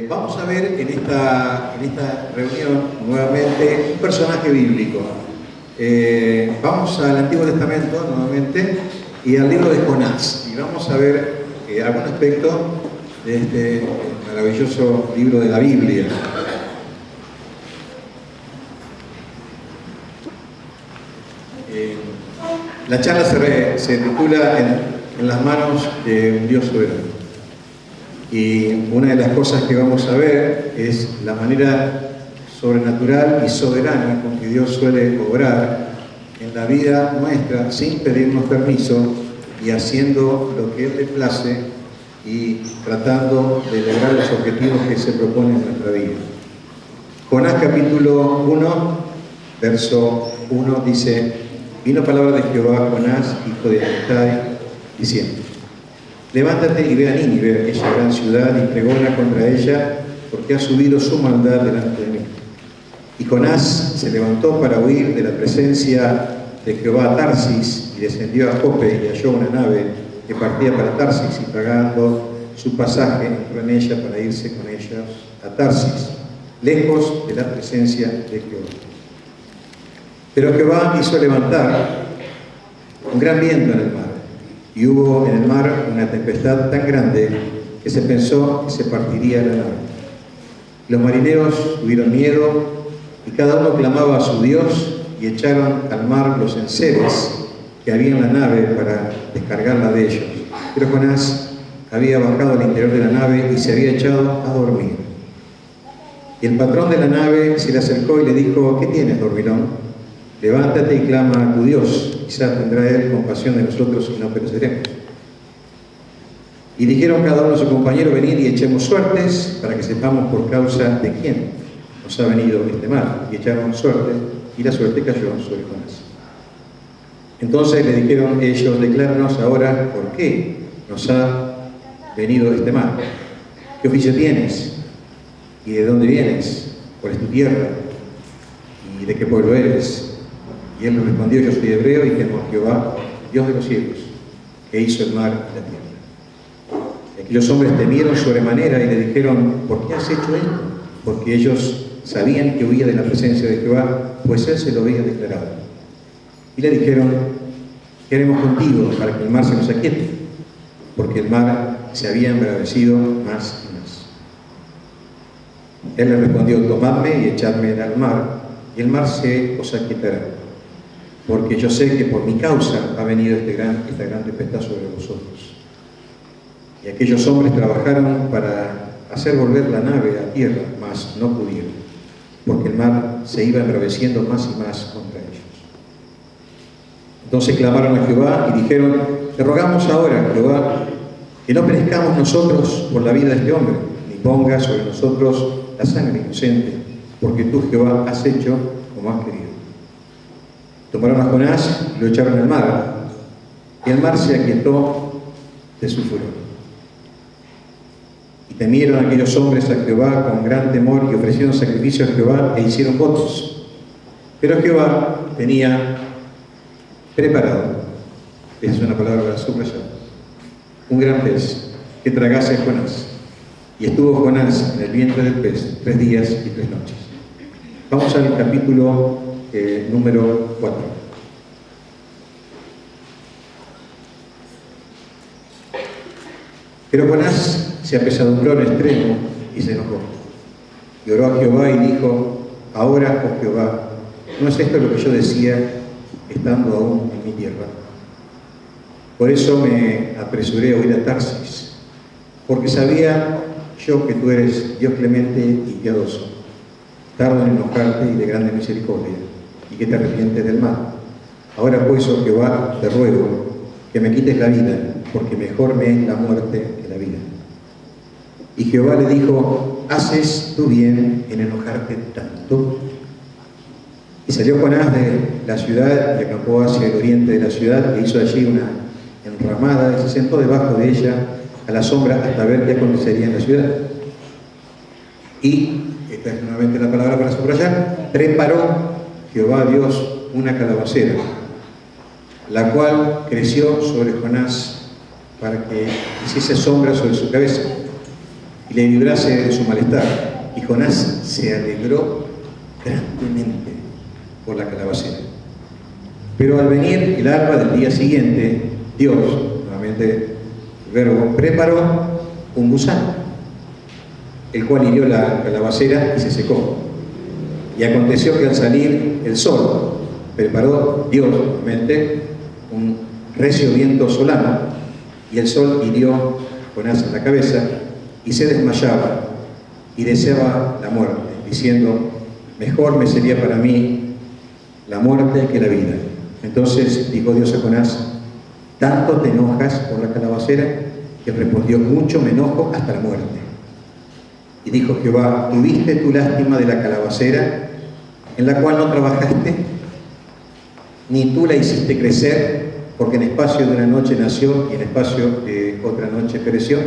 Vamos a ver en esta reunión nuevamente un personaje bíblico. Vamos al Antiguo Testamento nuevamente y al libro de Jonás. Y vamos a ver algún aspecto de este maravilloso libro de la Biblia. La charla se titula en las manos de un Dios soberano. Y una de las cosas que vamos a ver es la manera sobrenatural y soberana con que Dios suele obrar en la vida nuestra sin pedirnos permiso y haciendo lo que Él le place y tratando de lograr los objetivos que se proponen en nuestra vida. Jonás capítulo 1, verso 1 dice: vino palabra de Jehová a Jonás, hijo de Amittai, diciendo: levántate y ve a Nínive, aquella gran ciudad, y pregona contra ella, porque ha subido su maldad delante de mí. Y Jonás se levantó para huir de la presencia de Jehová a Tarsis, y descendió a Jope, y halló una nave que partía para Tarsis, y pagando su pasaje, entró en ella para irse con ellos a Tarsis, lejos de la presencia de Jehová. Pero Jehová hizo levantar un gran viento en el mar, y hubo en el mar una tempestad tan grande que se pensó que se partiría la nave. Los marineros tuvieron miedo y cada uno clamaba a su Dios y echaron al mar los enseres que había en la nave para descargarla de ellos. Pero Jonás había bajado al interior de la nave y se había echado a dormir. Y el patrón de la nave se le acercó y le dijo: ¿qué tienes, dormilón? Levántate y clama a tu Dios, quizás tendrá Él compasión de nosotros y no pereceremos. Y dijeron cada uno a su compañero: venid y echemos suertes para que sepamos por causa de quién nos ha venido este mal. Y echaron suerte, y la suerte cayó sobre Jonás. Entonces le dijeron ellos: decláranos ahora por qué nos ha venido este mal. ¿Qué oficio tienes? ¿Y de dónde vienes? ¿Cuál es tu tierra? ¿Y de qué pueblo eres? Y él le respondió: yo soy hebreo y temo a Jehová, Dios de los cielos, que hizo el mar y la tierra. Y aquellos hombres temieron sobremanera y le dijeron: ¿por qué has hecho esto? Porque ellos sabían que huía de la presencia de Jehová, pues él se lo había declarado. Y le dijeron: ¿qué haremos contigo para que el mar se nos aquiete? Porque el mar se había embravecido más y más. Él le respondió: tomadme y echadme al mar, y el mar se os aquietará. Porque yo sé que por mi causa ha venido esta gran tempestad sobre vosotros. Y aquellos hombres trabajaron para hacer volver la nave a tierra, mas no pudieron, porque el mar se iba embraveciendo más y más contra ellos. Entonces clamaron a Jehová y dijeron: te rogamos ahora, Jehová, que no perezcamos nosotros por la vida de este hombre, ni pongas sobre nosotros la sangre inocente, porque tú, Jehová, has hecho como has querido. Tomaron a Jonás y lo echaron al mar, y el mar se aquietó de su furor. Y temieron aquellos hombres a Jehová con gran temor, y ofrecieron sacrificio a Jehová e hicieron votos. Pero Jehová tenía preparado, esa es una palabra para subrayar, un gran pez que tragase a Jonás. Y estuvo Jonás en el vientre del pez 3 días y 3 noches. Vamos al capítulo número 4. Pero Jonás se apesadumbró en extremo y se enojó. Y oró a Jehová y dijo: ahora, oh Jehová, ¿no es esto lo que yo decía estando aún en mi tierra? Por eso me apresuré a huir a Tarsis, porque sabía yo que tú eres Dios clemente y piadoso, tardo en enojarte y de grande misericordia, y que te arrepientes del mal. Ahora pues, oh Jehová, te ruego que me quites la vida, porque mejor me es la muerte que la vida. Y Jehová le dijo: ¿haces tú bien en enojarte tanto? Y salió Jonás de la ciudad y acampó hacia el oriente de la ciudad, e hizo allí una enramada y se sentó debajo de ella a la sombra hasta ver qué acontecería en la ciudad. Y esta es nuevamente la palabra para subrayar: preparó Jehová Dios una calabacera, la cual creció sobre Jonás para que hiciese sombra sobre su cabeza. y le librase de su malestar. Y Jonás se alegró grandemente por la calabacera. Pero al venir el alba del día siguiente, Dios, nuevamente el verbo, preparó un gusano, el cual hirió la calabacera y se secó. Y aconteció que al salir el sol, preparó Dios, nuevamente, un recio viento solano, y el sol hirió a Jonás en la cabeza, y se desmayaba, y deseaba la muerte, diciendo: mejor me sería para mí la muerte que la vida. Entonces dijo Dios a Jonás: ¿tanto te enojas por la calabacera? Y respondió: mucho me enojo hasta la muerte. Y dijo Jehová: ¿tuviste tu lástima de la calabacera, en la cual no trabajaste, ni tú la hiciste crecer, porque en espacio de una noche nació y en espacio de otra noche pereció?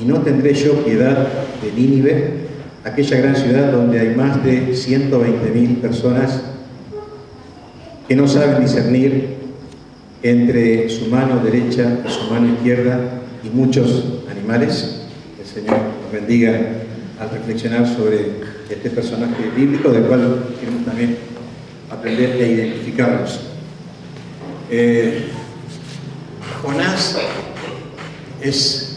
Y no tendré yo piedad de Nínive, aquella gran ciudad donde hay más de 120.000 personas que no saben discernir entre su mano derecha y su mano izquierda, y muchos animales. El Señor nos bendiga al reflexionar sobre este personaje bíblico, del cual queremos también aprender a identificarnos. Jonás es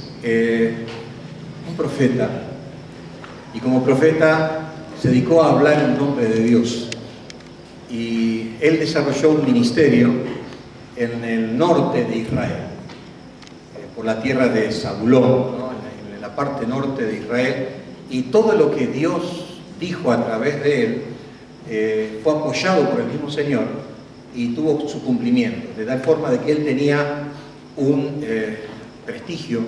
un profeta, y como profeta se dedicó a hablar en nombre de Dios, y él desarrolló un ministerio en el norte de Israel, por la tierra de Zabulón, ¿no? En la parte norte de Israel, y todo lo que Dios dijo a través de él fue apoyado por el mismo Señor y tuvo su cumplimiento, de tal forma de que él tenía un prestigio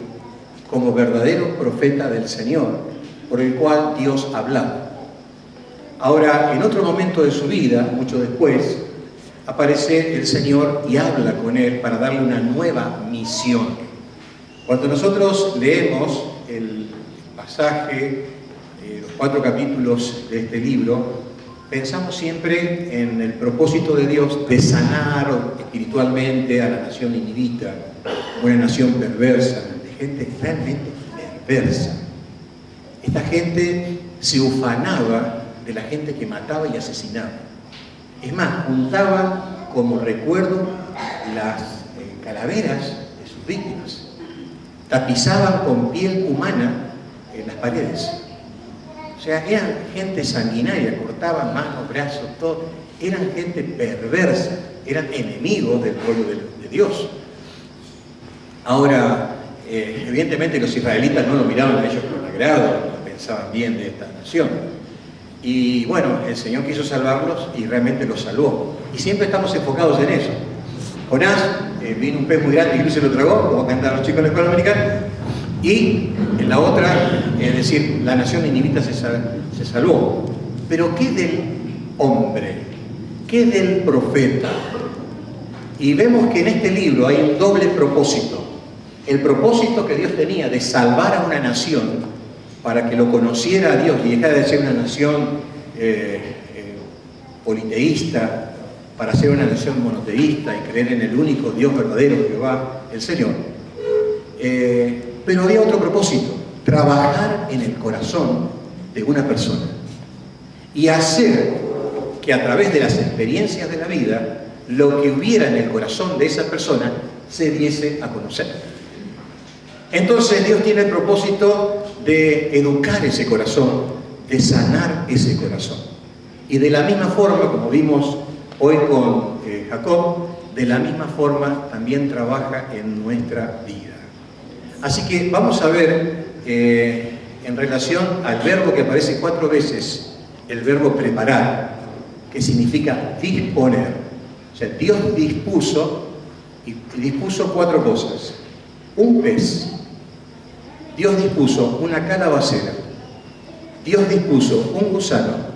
como verdadero profeta del Señor, por el cual Dios hablaba. Ahora, en otro momento de su vida, mucho después, aparece el Señor y habla con él para darle una nueva misión. Cuando nosotros leemos el pasaje, los 4 capítulos de este libro, pensamos siempre en el propósito de Dios de sanar espiritualmente a la nación ninivita, una nación perversa, de gente realmente perversa. Esta gente se ufanaba de la gente que mataba y asesinaba. Es más, juntaban como recuerdo las calaveras de sus víctimas. Tapizaban con piel humana en las paredes. O sea, eran gente sanguinaria, cortaban manos, brazos, todo. Eran gente perversa, eran enemigos del pueblo de Dios. Ahora, evidentemente los israelitas no lo miraban a ellos con agrado, no pensaban bien de esta nación. Y bueno, el Señor quiso salvarlos y realmente los salvó. Y siempre estamos enfocados en eso. Jonás, vino un pez muy grande y se lo tragó, como cantan los chicos en la escuela americana. Y en la otra, es decir, la nación ninivita se salvó. Pero ¿qué del hombre? ¿Qué del profeta? Y vemos que en este libro hay un doble propósito. El propósito que Dios tenía de salvar a una nación para que lo conociera a Dios y dejara de ser una nación politeísta, para ser una nación monoteísta y creer en el único Dios verdadero, Jehová, el Señor. Pero había otro propósito: trabajar en el corazón de una persona y hacer que a través de las experiencias de la vida, lo que hubiera en el corazón de esa persona se diese a conocer. Entonces Dios tiene el propósito de educar ese corazón, de sanar ese corazón. Y de la misma forma, como vimos hoy con Jacob, de la misma forma también trabaja en nuestra vida. Así que vamos a ver en relación al verbo que aparece 4 veces, el verbo preparar, que significa disponer. O sea, Dios dispuso, y dispuso 4 cosas. Un pez, Dios dispuso una calabacera, Dios dispuso un gusano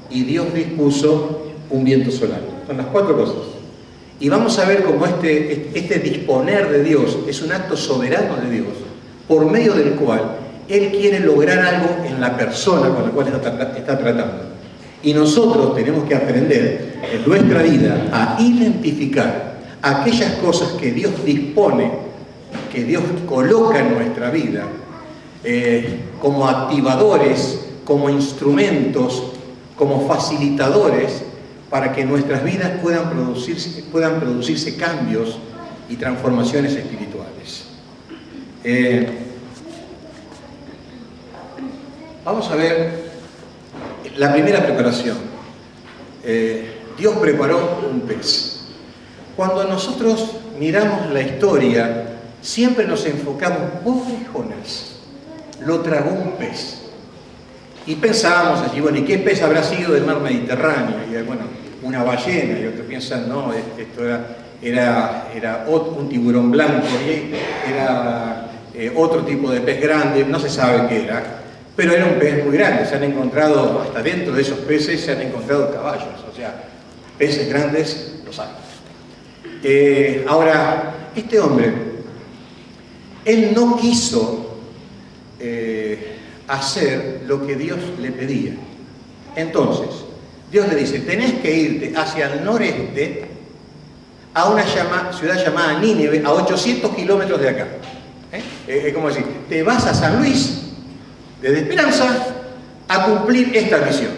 y Dios dispuso un viento solar. Son las 4 cosas. Y vamos a ver cómo este disponer de Dios es un acto soberano de Dios, por medio del cual Él quiere lograr algo en la persona con la cual está tratando. Y nosotros tenemos que aprender en nuestra vida a identificar aquellas cosas que Dios dispone, que Dios coloca en nuestra vida, como activadores, como instrumentos, como facilitadores para que en nuestras vidas puedan producirse cambios y transformaciones espirituales. Vamos a ver la primera preparación. Dios preparó un pez. Cuando nosotros miramos la historia, siempre nos enfocamos, pobre Jonás, lo tragó un pez. Y pensábamos allí, bueno, ¿y qué pez habrá sido del mar Mediterráneo? Y bueno, una ballena, y otros piensan, no, esto era un tiburón blanco, y era otro tipo de pez grande, no se sabe qué era, pero era un pez muy grande. Se han encontrado, hasta dentro de esos peces se han encontrado caballos, o sea, peces grandes los hay. Ahora, este hombre, él no quiso hacer lo que Dios le pedía. Entonces, Dios le dice, tenés que irte hacia el noreste a una ciudad llamada Nínive, a 800 kilómetros de acá. Es como decir, te vas a San Luis, desde Esperanza, a cumplir esta misión.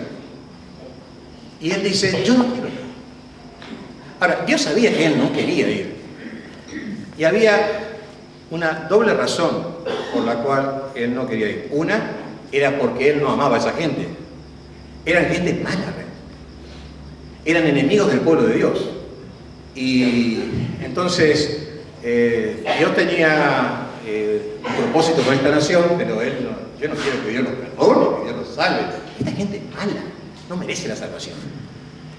Y él dice, yo no quiero ir. Ahora, Dios sabía que él no quería ir. Y había una doble razón por la cual él no quería ir. Una, era porque él no amaba a esa gente. Eran gente mala. Eran enemigos del pueblo de Dios. Y entonces, Dios tenía un propósito con esta nación, pero él yo no quiero que Dios los perdone, que Dios los salve. Esta gente es mala, no merece la salvación.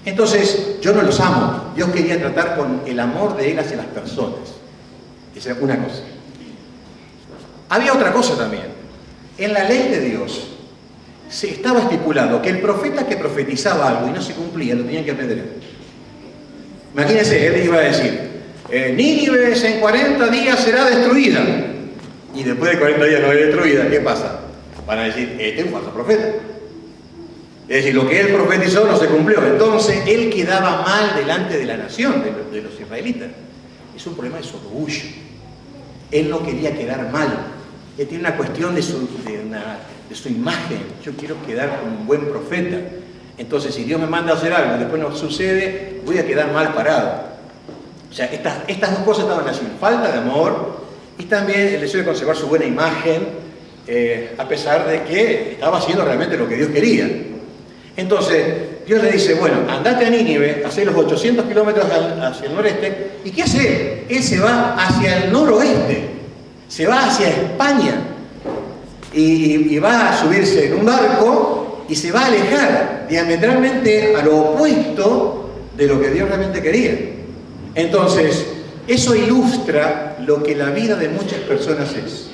Entonces, yo no los amo. Dios quería tratar con el amor de Él hacia las personas. Esa es una cosa. Había otra cosa también. En la ley de Dios se estaba estipulado que el profeta que profetizaba algo y no se cumplía, lo tenían que apedrear. Imagínense, él iba a decir, Nínive en 40 días será destruida. Y después de 40 días no es destruida, ¿qué pasa? Van a decir, este es un falso profeta. Es decir, lo que él profetizó no se cumplió. Entonces, él quedaba mal delante de la nación, de los israelitas. Es un problema de su orgullo. Él no quería quedar mal. Él tiene una cuestión de su imagen. Yo quiero quedar como un buen profeta. Entonces, si Dios me manda a hacer algo y después no sucede, voy a quedar mal parado. O sea, estas dos cosas estaban así. Falta de amor y también el deseo de conservar su buena imagen, a pesar de que estaba haciendo realmente lo que Dios quería. Entonces, Dios le dice, bueno, andate a Nínive, hacé los 800 kilómetros hacia el noreste. ¿Y qué hace? Él se va hacia el noroeste, se va hacia España y va a subirse en un barco y se va a alejar diametralmente a lo opuesto de lo que Dios realmente quería. Entonces, eso ilustra lo que la vida de muchas personas es.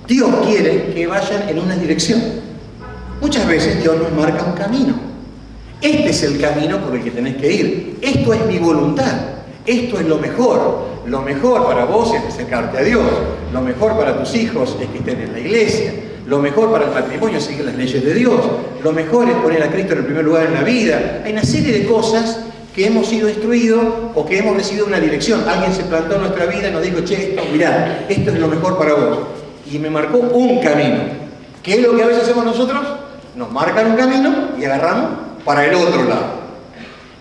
Dios quiere que vayan en una dirección. Muchas veces Dios nos marca un camino. Este es el camino por el que tenés que ir. Esto es mi voluntad. Esto es lo mejor. Lo mejor para vos es acercarte a Dios. Lo mejor para tus hijos es que estén en la iglesia. Lo mejor para el matrimonio es seguir las leyes de Dios. Lo mejor es poner a Cristo en el primer lugar en la vida. Hay una serie de cosas que hemos sido instruidos o que hemos recibido una dirección. Alguien se plantó en nuestra vida y nos dijo, che, mirá, esto es lo mejor para vos. Y me marcó un camino. ¿Qué es lo que a veces hacemos nosotros? Nos marcan un camino y agarramos para el otro lado.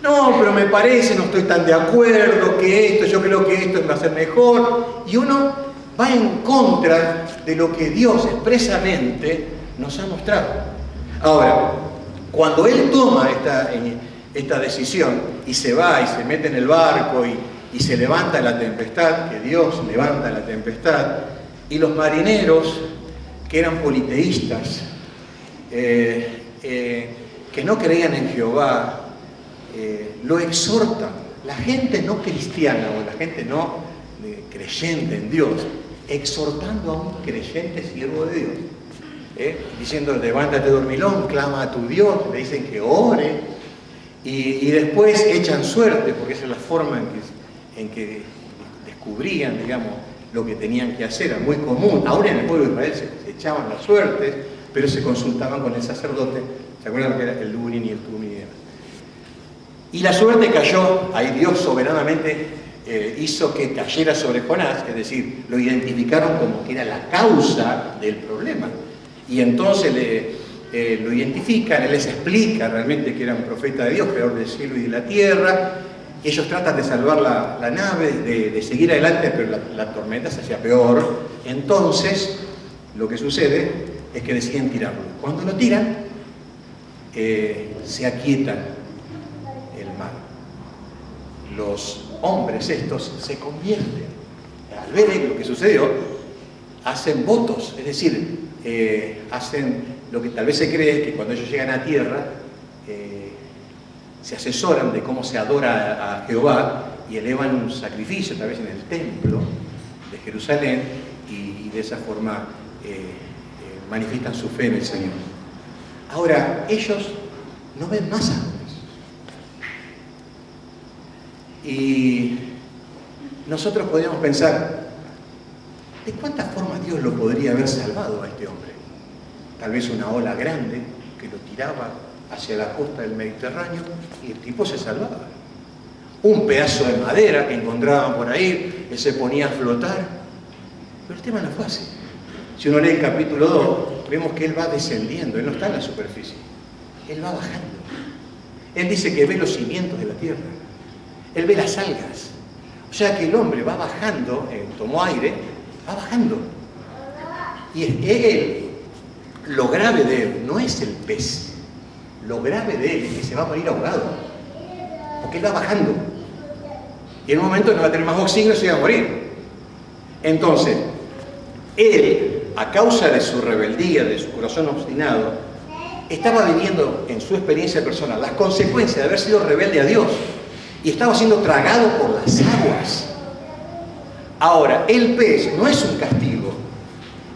No, pero me parece, no estoy tan de acuerdo, que esto, yo creo que esto va a ser mejor. Y uno va en contra de lo que Dios expresamente nos ha mostrado. Ahora, cuando Él toma esta decisión y se va y se mete en el barco y se levanta la tempestad, que Dios levanta la tempestad, y los marineros, que eran politeístas, que no creían en Jehová, lo exhortan. La gente no cristiana o la gente no creyente en Dios, exhortando a un creyente siervo de Dios, diciendo, levántate dormilón, clama a tu Dios, le dicen que ore, y después echan suerte, porque esa es la forma en que descubrían, digamos, lo que tenían que hacer. Era muy común, ahora en el pueblo de Israel se echaban las suertes, pero se consultaban con el sacerdote. ¿Se acuerdan que era el Urim y el Tumim? Y la suerte cayó, ahí Dios soberanamente hizo que cayera sobre Jonás, es decir, lo identificaron como que era la causa del problema. Y entonces lo identifican, él les explica realmente que era un profeta de Dios, creador del cielo y de la tierra. Ellos tratan de salvar la nave, de seguir adelante, pero la tormenta se hacía peor. Entonces, lo que sucede es que deciden tirarlo. Cuando lo tiran, se aquietan el mar. Los hombres estos se convierten. Al ver lo que sucedió, hacen votos, es decir, hacen lo que tal vez se cree que cuando ellos llegan a tierra, se asesoran de cómo se adora a Jehová y elevan un sacrificio, tal vez en el templo de Jerusalén, y de esa forma manifiestan su fe en el Señor. Ahora, ellos no ven más árboles. Y nosotros podríamos pensar, ¿de cuántas formas Dios lo podría haber salvado a este hombre? Tal vez una ola grande que lo tiraba hacia la costa del Mediterráneo y el tipo se salvaba. Un pedazo de madera que encontraban por ahí, él se ponía a flotar. Pero el tema no fue así. Si uno lee el capítulo 2, vemos que él va descendiendo, él no está en la superficie, él va bajando. Él dice que ve los cimientos de la tierra, él ve las algas. O sea que el hombre va bajando, tomó aire, va bajando. Y él, lo grave de él no es el pez, lo grave de él es que se va a morir ahogado, porque él va bajando. Y en un momento no va a tener más oxígeno y se va a morir. Entonces, él, a causa de su rebeldía, de su corazón obstinado, estaba viviendo en su experiencia personal las consecuencias de haber sido rebelde a Dios y estaba siendo tragado por las aguas. Ahora, el pez no es un castigo,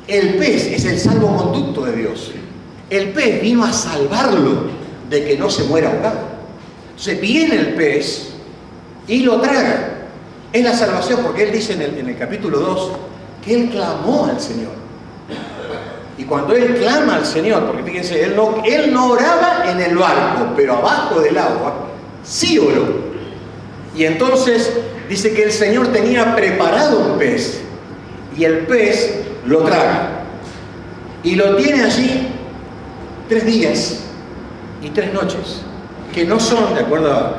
el pez es el salvoconducto de Dios. El pez vino a salvarlo de que no se muera ahogado. Entonces viene el pez y lo traga. Es la salvación, porque él dice en el capítulo 2 que él clamó al Señor. Y cuando él clama al Señor, porque fíjense, él no oraba en el barco, pero abajo del agua sí oró. Y entonces dice que el Señor tenía preparado un pez, y el pez lo traga. Y lo tiene allí 3 días y 3 noches, que no son, de acuerdo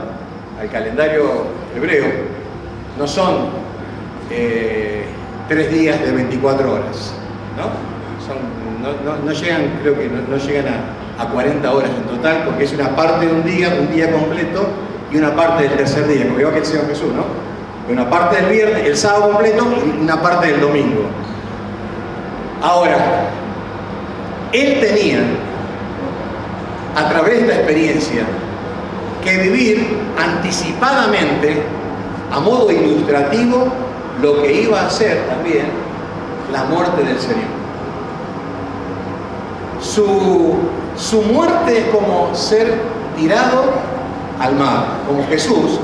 al calendario hebreo, no son 3 días de 24 horas, ¿no? No llegan, creo que no llegan a 40 horas en total, porque es una parte de un día completo, y una parte del tercer día, como digo que el Señor Jesús, ¿no? Una parte del viernes, el sábado completo, y una parte del domingo. Ahora, él tenía, a través de esta experiencia, que vivir anticipadamente, a modo ilustrativo, lo que iba a ser también la muerte del Señor. Su muerte es como ser tirado al mar, como Jesús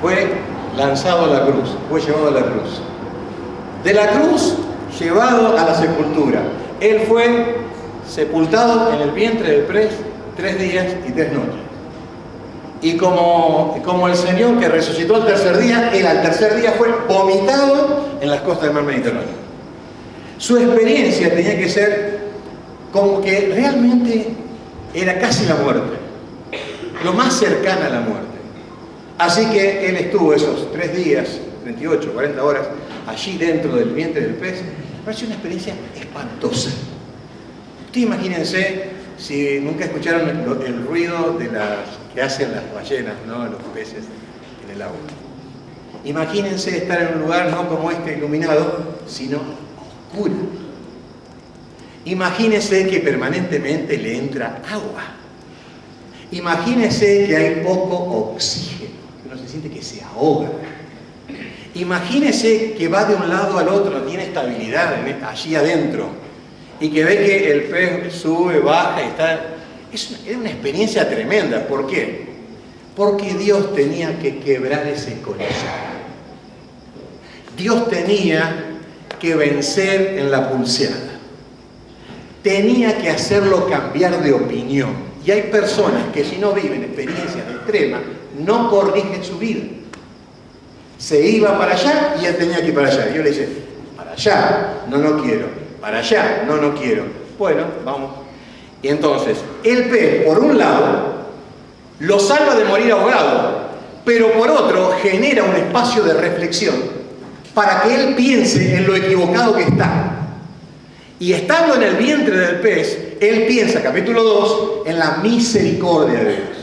fue lanzado a la cruz, fue llevado a la cruz. De la cruz, llevado a la sepultura. Él fue sepultado en el vientre del pez 3 días y 3 noches. Y como el Señor que resucitó al tercer día, él al tercer día fue vomitado en las costas del mar Mediterráneo. Su experiencia tenía que ser como que realmente era casi la muerte, lo más cercana a la muerte. Así que él estuvo esos 3 días, 38, 40 horas, allí dentro del vientre del pez. Me pareció una experiencia espantosa. Ustedes imagínense, si nunca escucharon el ruido de que hacen las ballenas, ¿no? Los peces en el agua. Imagínense estar en un lugar no como este iluminado, sino oscuro. Imagínense que permanentemente le entra agua. Imagínense que hay poco oxígeno, que uno se siente que se ahoga. Imagínense que va de un lado al otro, no tiene estabilidad allí adentro, y que ve que el pez sube, baja y está. Era una experiencia tremenda. ¿Por qué? Porque Dios tenía que quebrar ese corazón. Dios tenía que vencer en la pulseada. Tenía que hacerlo cambiar de opinión. Y hay personas que si no viven experiencias extremas, no corrigen su vida. Se iba para allá y él tenía que ir para allá. Y yo le dije, para allá, no quiero. Para allá, no quiero. Bueno, vamos. Y entonces, el pez, por un lado, lo salva de morir ahogado, pero por otro, genera un espacio de reflexión para que él piense en lo equivocado que está. Y estando en el vientre del pez, él piensa, capítulo 2, en la misericordia de Dios.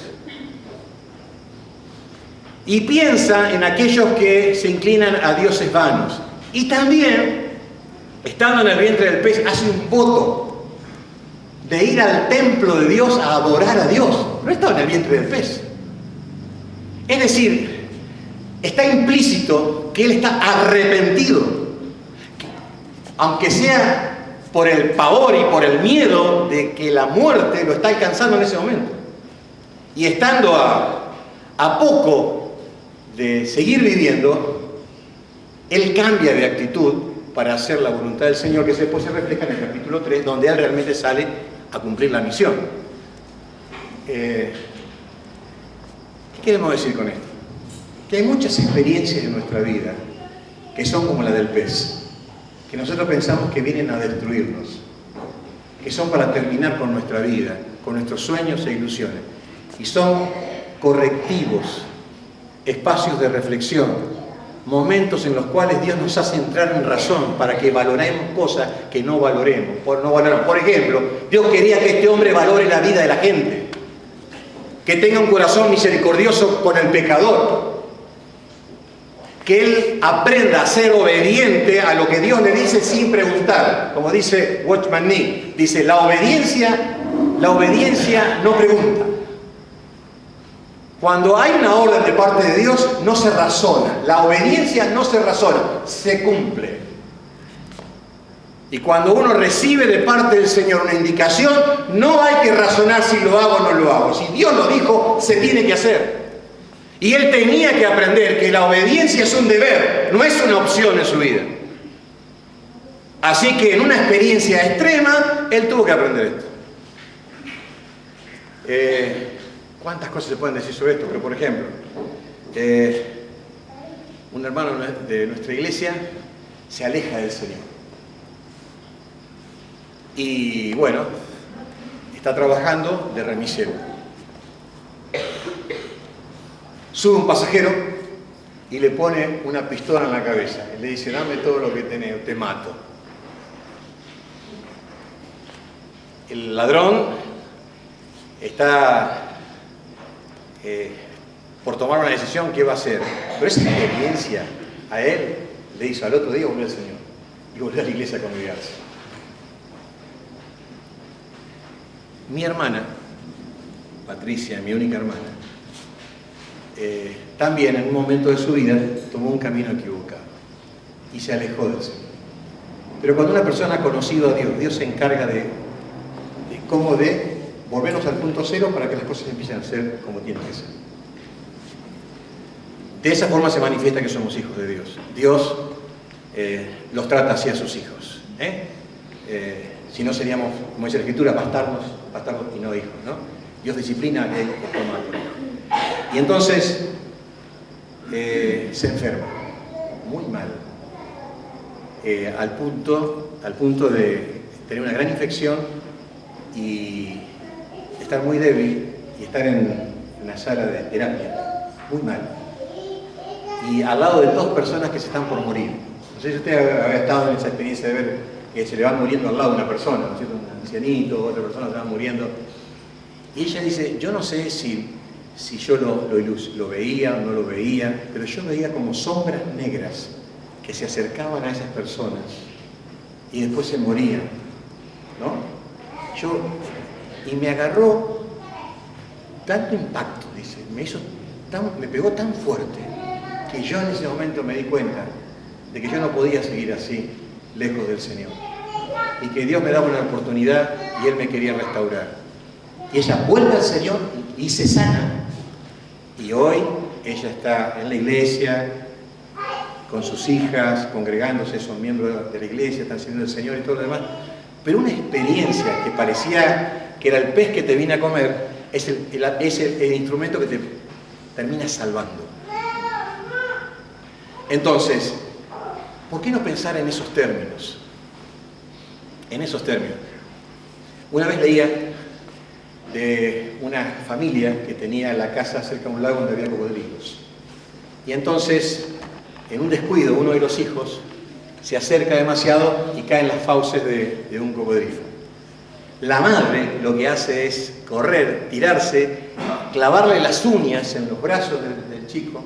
Y piensa en aquellos que se inclinan a dioses vanos. Y también, estando en el vientre del pez, hace un voto de ir al templo de Dios a adorar a Dios. No estaba en el vientre del pez. Es decir, está implícito que él está arrepentido. Aunque sea por el pavor y por el miedo de que la muerte lo está alcanzando en ese momento. Y estando a poco de seguir viviendo, él cambia de actitud para hacer la voluntad del Señor, que después se refleja en el capítulo 3, donde él realmente sale a cumplir la misión. ¿Qué queremos decir con esto? Que hay muchas experiencias en nuestra vida que son como la del pez, que nosotros pensamos que vienen a destruirnos, que son para terminar con nuestra vida, con nuestros sueños e ilusiones, y son correctivos, espacios de reflexión, momentos en los cuales Dios nos hace entrar en razón para que valoremos cosas que no valoremos. Por ejemplo, Dios quería que este hombre valore la vida de la gente, que tenga un corazón misericordioso con el pecador, que él aprenda a ser obediente a lo que Dios le dice sin preguntar. Como dice Watchman Nee, dice, la obediencia no pregunta. Cuando hay una orden de parte de Dios, no se razona. La obediencia no se razona, se cumple. Y cuando uno recibe de parte del Señor una indicación, no hay que razonar si lo hago o no lo hago. Si Dios lo dijo, se tiene que hacer. Y él tenía que aprender que la obediencia es un deber, no es una opción en su vida. Así que en una experiencia extrema, él tuvo que aprender esto. ¿Cuántas cosas se pueden decir sobre esto? Pero por ejemplo, un hermano de nuestra iglesia se aleja del Señor. Y bueno, está trabajando de remisero. Sube un pasajero y le pone una pistola en la cabeza. Y le dice, dame todo lo que tenés o te mato. El ladrón está por tomar una decisión, ¿qué va a hacer? Pero esa experiencia a él le hizo al otro día volver al Señor y volver a la iglesia a congregarse. Mi hermana, Patricia, mi única hermana, también en un momento de su vida tomó un camino equivocado y se alejó del Señor. Pero cuando una persona ha conocido a Dios, Dios se encarga de volvernos al punto cero para que las cosas empiecen a ser como tienen que ser. De esa forma se manifiesta que somos hijos de Dios. Dios los trata así a sus hijos. Si no seríamos, como dice la Escritura, bastardos y no hijos, ¿no? Dios disciplina a aquel que toma por hijo. Y entonces se enferma, muy mal, al punto de tener una gran infección y estar muy débil y estar en una sala de terapia, muy mal. Y al lado de dos personas que se están por morir. No sé si usted había estado en esa experiencia de ver que se le van muriendo al lado de una persona, ¿no es cierto? Un ancianito, otra persona se van muriendo. Y ella dice, yo no sé si yo lo veía o no lo veía, pero yo veía como sombras negras que se acercaban a esas personas y después se morían, ¿no? Y me agarró tanto impacto, dice, me pegó tan fuerte que yo en ese momento me di cuenta de que yo no podía seguir así, lejos del Señor. Y que Dios me daba una oportunidad y Él me quería restaurar. Y ella vuelve al Señor y se sana. Y hoy ella está en la iglesia, con sus hijas, congregándose, son miembros de la iglesia, están sirviendo al Señor y todo lo demás. Pero una experiencia que parecía que era el pez que te viene a comer, es el instrumento que te termina salvando. Entonces, ¿por qué no pensar en esos términos? En esos términos. Una vez leía de una familia que tenía la casa cerca de un lago donde había cocodrilos. Y entonces, en un descuido, uno de los hijos se acerca demasiado y cae en las fauces de un cocodrilo. La madre lo que hace es correr, tirarse, clavarle las uñas en los brazos del chico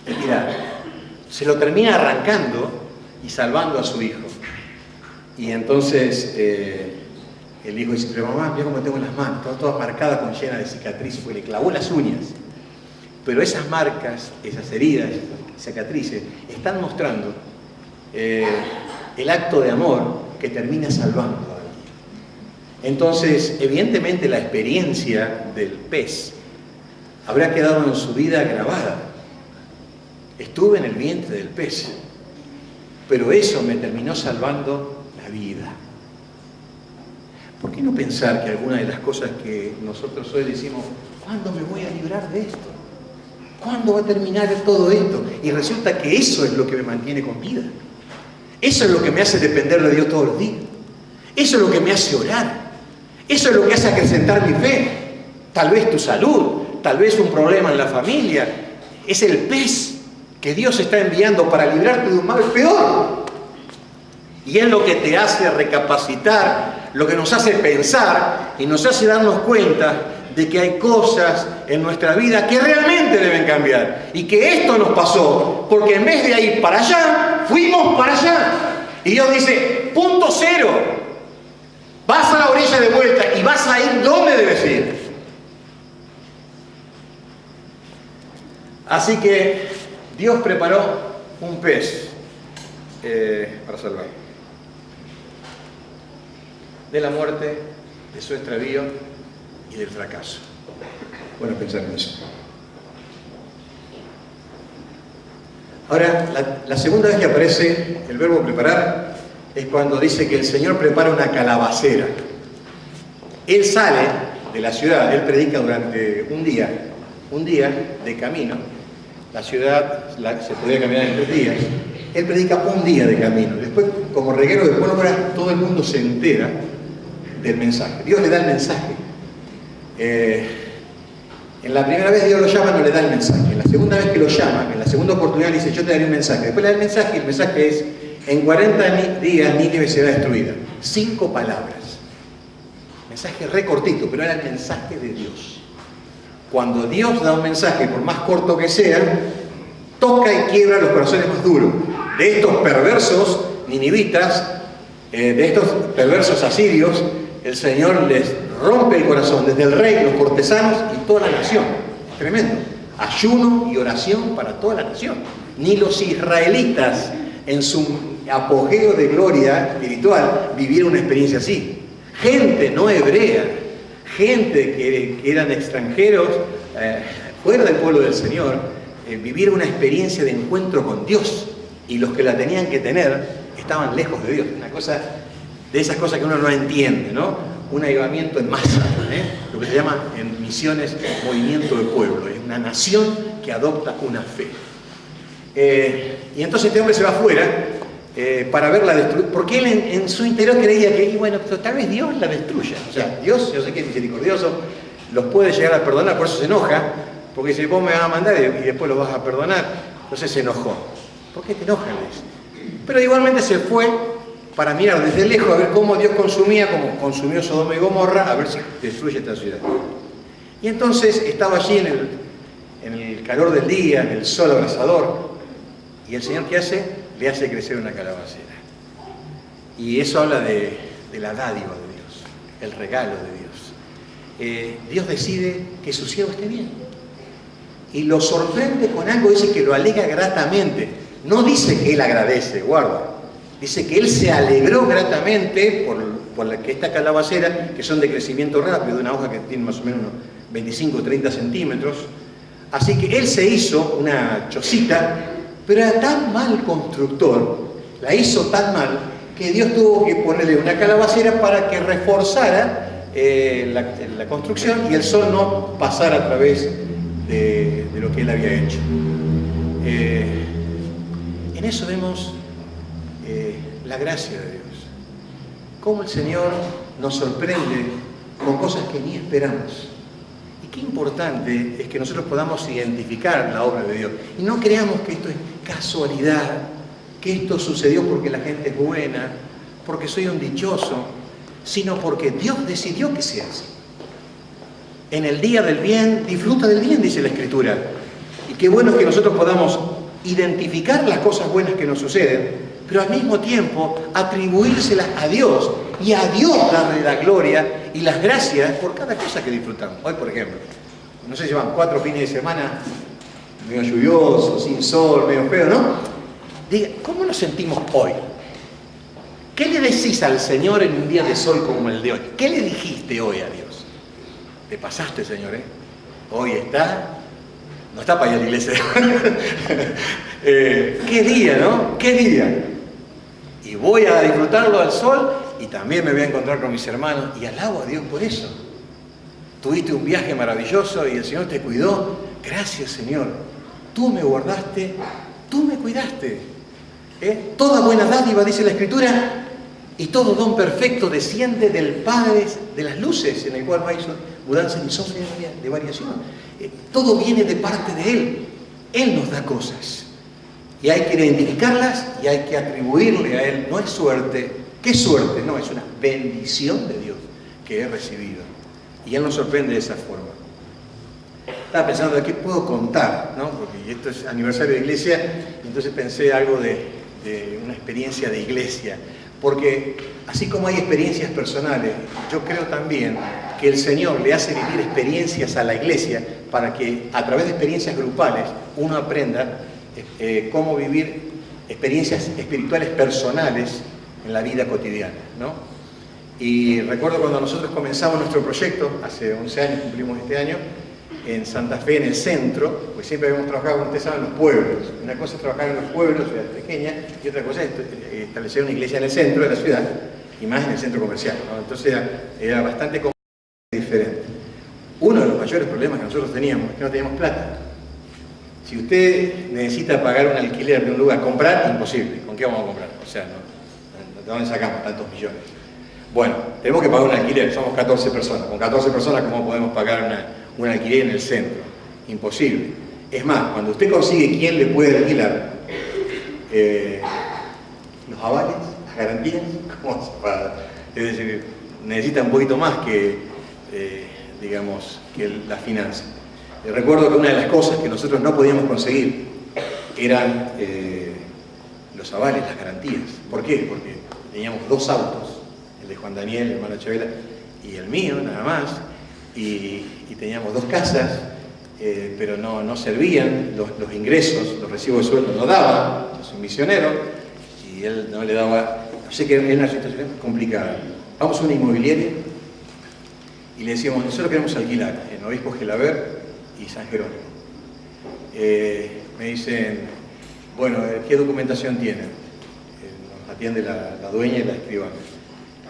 y tirar. Se lo termina arrancando y salvando a su hijo. Y entonces el hijo dice, pero mamá, mira cómo tengo las manos, todas marcadas con llena de cicatrices, porque le clavó las uñas. Pero esas marcas, esas heridas, esas cicatrices, están mostrando el acto de amor que termina salvando a alguien. Entonces, evidentemente la experiencia del pez habrá quedado en su vida grabada. Estuve en el vientre del pez, pero eso me terminó salvando la vida. ¿Por qué no pensar que alguna de las cosas que nosotros hoy decimos, ¿cuándo me voy a librar de esto? ¿Cuándo va a terminar todo esto? Y resulta que eso es lo que me mantiene con vida. Eso es lo que me hace depender de Dios todos los días. Eso es lo que me hace orar. Eso es lo que hace acrecentar mi fe. Tal vez tu salud, tal vez un problema en la familia. Es el pez que Dios está enviando para librarte de un mal peor. Y es lo que te hace recapacitar, lo que nos hace pensar y nos hace darnos cuenta de que hay cosas en nuestra vida que realmente deben cambiar. Y que esto nos pasó porque en vez de ir para allá, fuimos para allá. Y Dios dice, punto cero. Vas a la orilla de vuelta y vas a ir donde debes ir. Así que Dios preparó un pez para salvar. De la muerte, de su extravío y del fracaso. Bueno, pensar en eso. Ahora, la segunda vez que aparece el verbo preparar es cuando dice que el Señor prepara una calabacera. Él sale de la ciudad, él predica durante un día de camino. La ciudad se podía caminar en 3 días. Él predica un día de camino. Después, como reguero de pólvora, todo el mundo se entera del mensaje. Dios le da el mensaje. En la primera vez Dios lo llama, no le da el mensaje. En la segunda vez que lo llama, en la segunda oportunidad le dice, yo te daré un mensaje. Después le da el mensaje y el mensaje es, en 40 días Nínive será destruida. 5 palabras. Mensaje re cortito, pero era el mensaje de Dios. Cuando Dios da un mensaje, por más corto que sea, toca y quiebra los corazones más duros. De estos perversos ninivitas, de estos perversos asirios, el Señor les rompe el corazón, desde el rey, los cortesanos y toda la nación. Tremendo. Ayuno y oración para toda la nación. Ni los israelitas, en su apogeo de gloria espiritual, vivieron una experiencia así. Gente no hebrea, gente que eran extranjeros, fuera del pueblo del Señor, vivieron una experiencia de encuentro con Dios. Y los que la tenían que tener estaban lejos de Dios. Una cosa de esas cosas que uno no entiende, ¿no? Un avivamiento en masa, lo que se llama en misiones movimiento de pueblo. Es una nación que adopta una fe. Y entonces este hombre se va afuera para ver la destrucción, porque él en su interior creía que, bueno, pero tal vez Dios la destruya. O sea, Dios, yo sé que es misericordioso, los puede llegar a perdonar, por eso se enoja, porque dice, vos me vas a mandar y después los vas a perdonar. Entonces se enojó. ¿Por qué te enojas? Pero igualmente se fue para mirar desde lejos a ver cómo Dios consumía, como consumió Sodoma y Gomorra, a ver si destruye esta ciudad. Y entonces estaba allí en el calor del día, en el sol abrasador, y el Señor, ¿qué hace? Le hace crecer una calabacera. Y eso habla de la dádiva de Dios, el regalo de Dios. Dios decide que su siervo esté bien. Y lo sorprende con algo, dice que lo alega gratamente. No dice que él agradece, guarda. Dice que él se alegró gratamente por esta calabacera, que son de crecimiento rápido, de una hoja que tiene más o menos unos 25 o 30 centímetros. Así que él se hizo una chocita, pero era tan mal constructor, la hizo tan mal, que Dios tuvo que ponerle una calabacera para que reforzara la construcción y el sol no pasara a través de lo que él había hecho. en eso vemos la gracia de Dios. Cómo el Señor nos sorprende con cosas que ni esperamos. Y qué importante es que nosotros podamos identificar la obra de Dios. Y no creamos que esto es casualidad, que esto sucedió porque la gente es buena, porque soy un dichoso, sino porque Dios decidió que sea así. En el día del bien, disfruta del bien, dice la Escritura. Y qué bueno es que nosotros podamos identificar las cosas buenas que nos suceden, pero al mismo tiempo atribuírselas a Dios y a Dios darle la gloria y las gracias por cada cosa que disfrutamos. Hoy, por ejemplo, no sé si van 4 fines de semana, medio lluvioso, sin sol, medio feo, ¿no? Diga, ¿cómo nos sentimos hoy? ¿Qué le decís al Señor en un día de sol como el de hoy? ¿Qué le dijiste hoy a Dios? Te pasaste, Señor, ¿eh? Hoy no está para ir a la iglesia. ¿Qué día, no? ¿Qué día? Y voy a disfrutarlo al sol y también me voy a encontrar con mis hermanos y alabo a Dios por eso. Tuviste un viaje maravilloso y el Señor te cuidó. Gracias, Señor. Tú me guardaste, tú me cuidaste. Toda buena dádiva, dice la Escritura, y todo don perfecto desciende del Padre de las luces, en el cual no hay mudanza ni sombra de variación. Todo viene de parte de Él. Él nos da cosas. Y hay que identificarlas y hay que atribuirle a Él. No es suerte. ¿Qué suerte? No, es una bendición de Dios que he recibido. Y Él nos sorprende de esa forma. Estaba pensando de qué puedo contar, ¿no? Porque esto es aniversario de iglesia, entonces pensé algo de una experiencia de iglesia. Porque así como hay experiencias personales, yo creo también que el Señor le hace vivir experiencias a la iglesia para que a través de experiencias grupales uno aprenda cómo vivir experiencias espirituales personales en la vida cotidiana, ¿no? Y recuerdo cuando nosotros comenzamos nuestro proyecto, hace 11 años cumplimos este año, en Santa Fe, en el centro, pues siempre habíamos trabajado, como ustedes saben, en los pueblos. Una cosa es trabajar en los pueblos, ciudades pequeñas, y otra cosa es establecer una iglesia en el centro de la ciudad, y más en el centro comercial, ¿no? Entonces era bastante diferente. Uno de los mayores problemas que nosotros teníamos es que no teníamos plata. Si usted necesita pagar un alquiler de un lugar, comprar, imposible. ¿Con qué vamos a comprar? O sea, ¿de dónde sacamos tantos millones? Bueno, tenemos que pagar un alquiler, somos 14 personas. Con 14 personas, ¿cómo podemos pagar un alquiler en el centro? Imposible. Es más, cuando usted consigue quién le puede alquilar, los avales, las garantías, ¿cómo se paga? Es decir, necesita un poquito más que, digamos, que la finanza. Recuerdo que una de las cosas que nosotros no podíamos conseguir eran los avales, las garantías. ¿Por qué? Porque teníamos 2 autos, el de Juan Daniel, el hermano Chavela, y el mío, nada más, y teníamos 2 casas, pero no servían los ingresos, los recibos de sueldo no daban. Yo soy misionero y él no le daba. Así que era una situación complicada. Vamos a una inmobiliaria y le decíamos, nosotros queremos alquilar en Obispo Gelaber y San Jerónimo. Me dicen, bueno, ¿qué documentación tienen? Nos atiende la dueña y la escribana.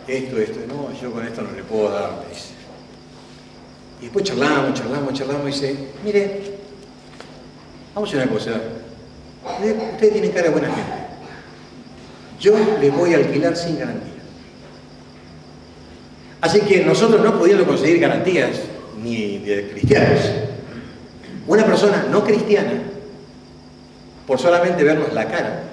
Esto, no, yo con esto no le puedo dar, me dice. Y después charlamos, y dice, mire, vamos a hacer una cosa, ustedes tienen cara de buena gente. Yo les voy a alquilar sin garantía. Así que nosotros no pudiendo conseguir garantías ni de cristianos, una persona no cristiana, por solamente vernos la cara,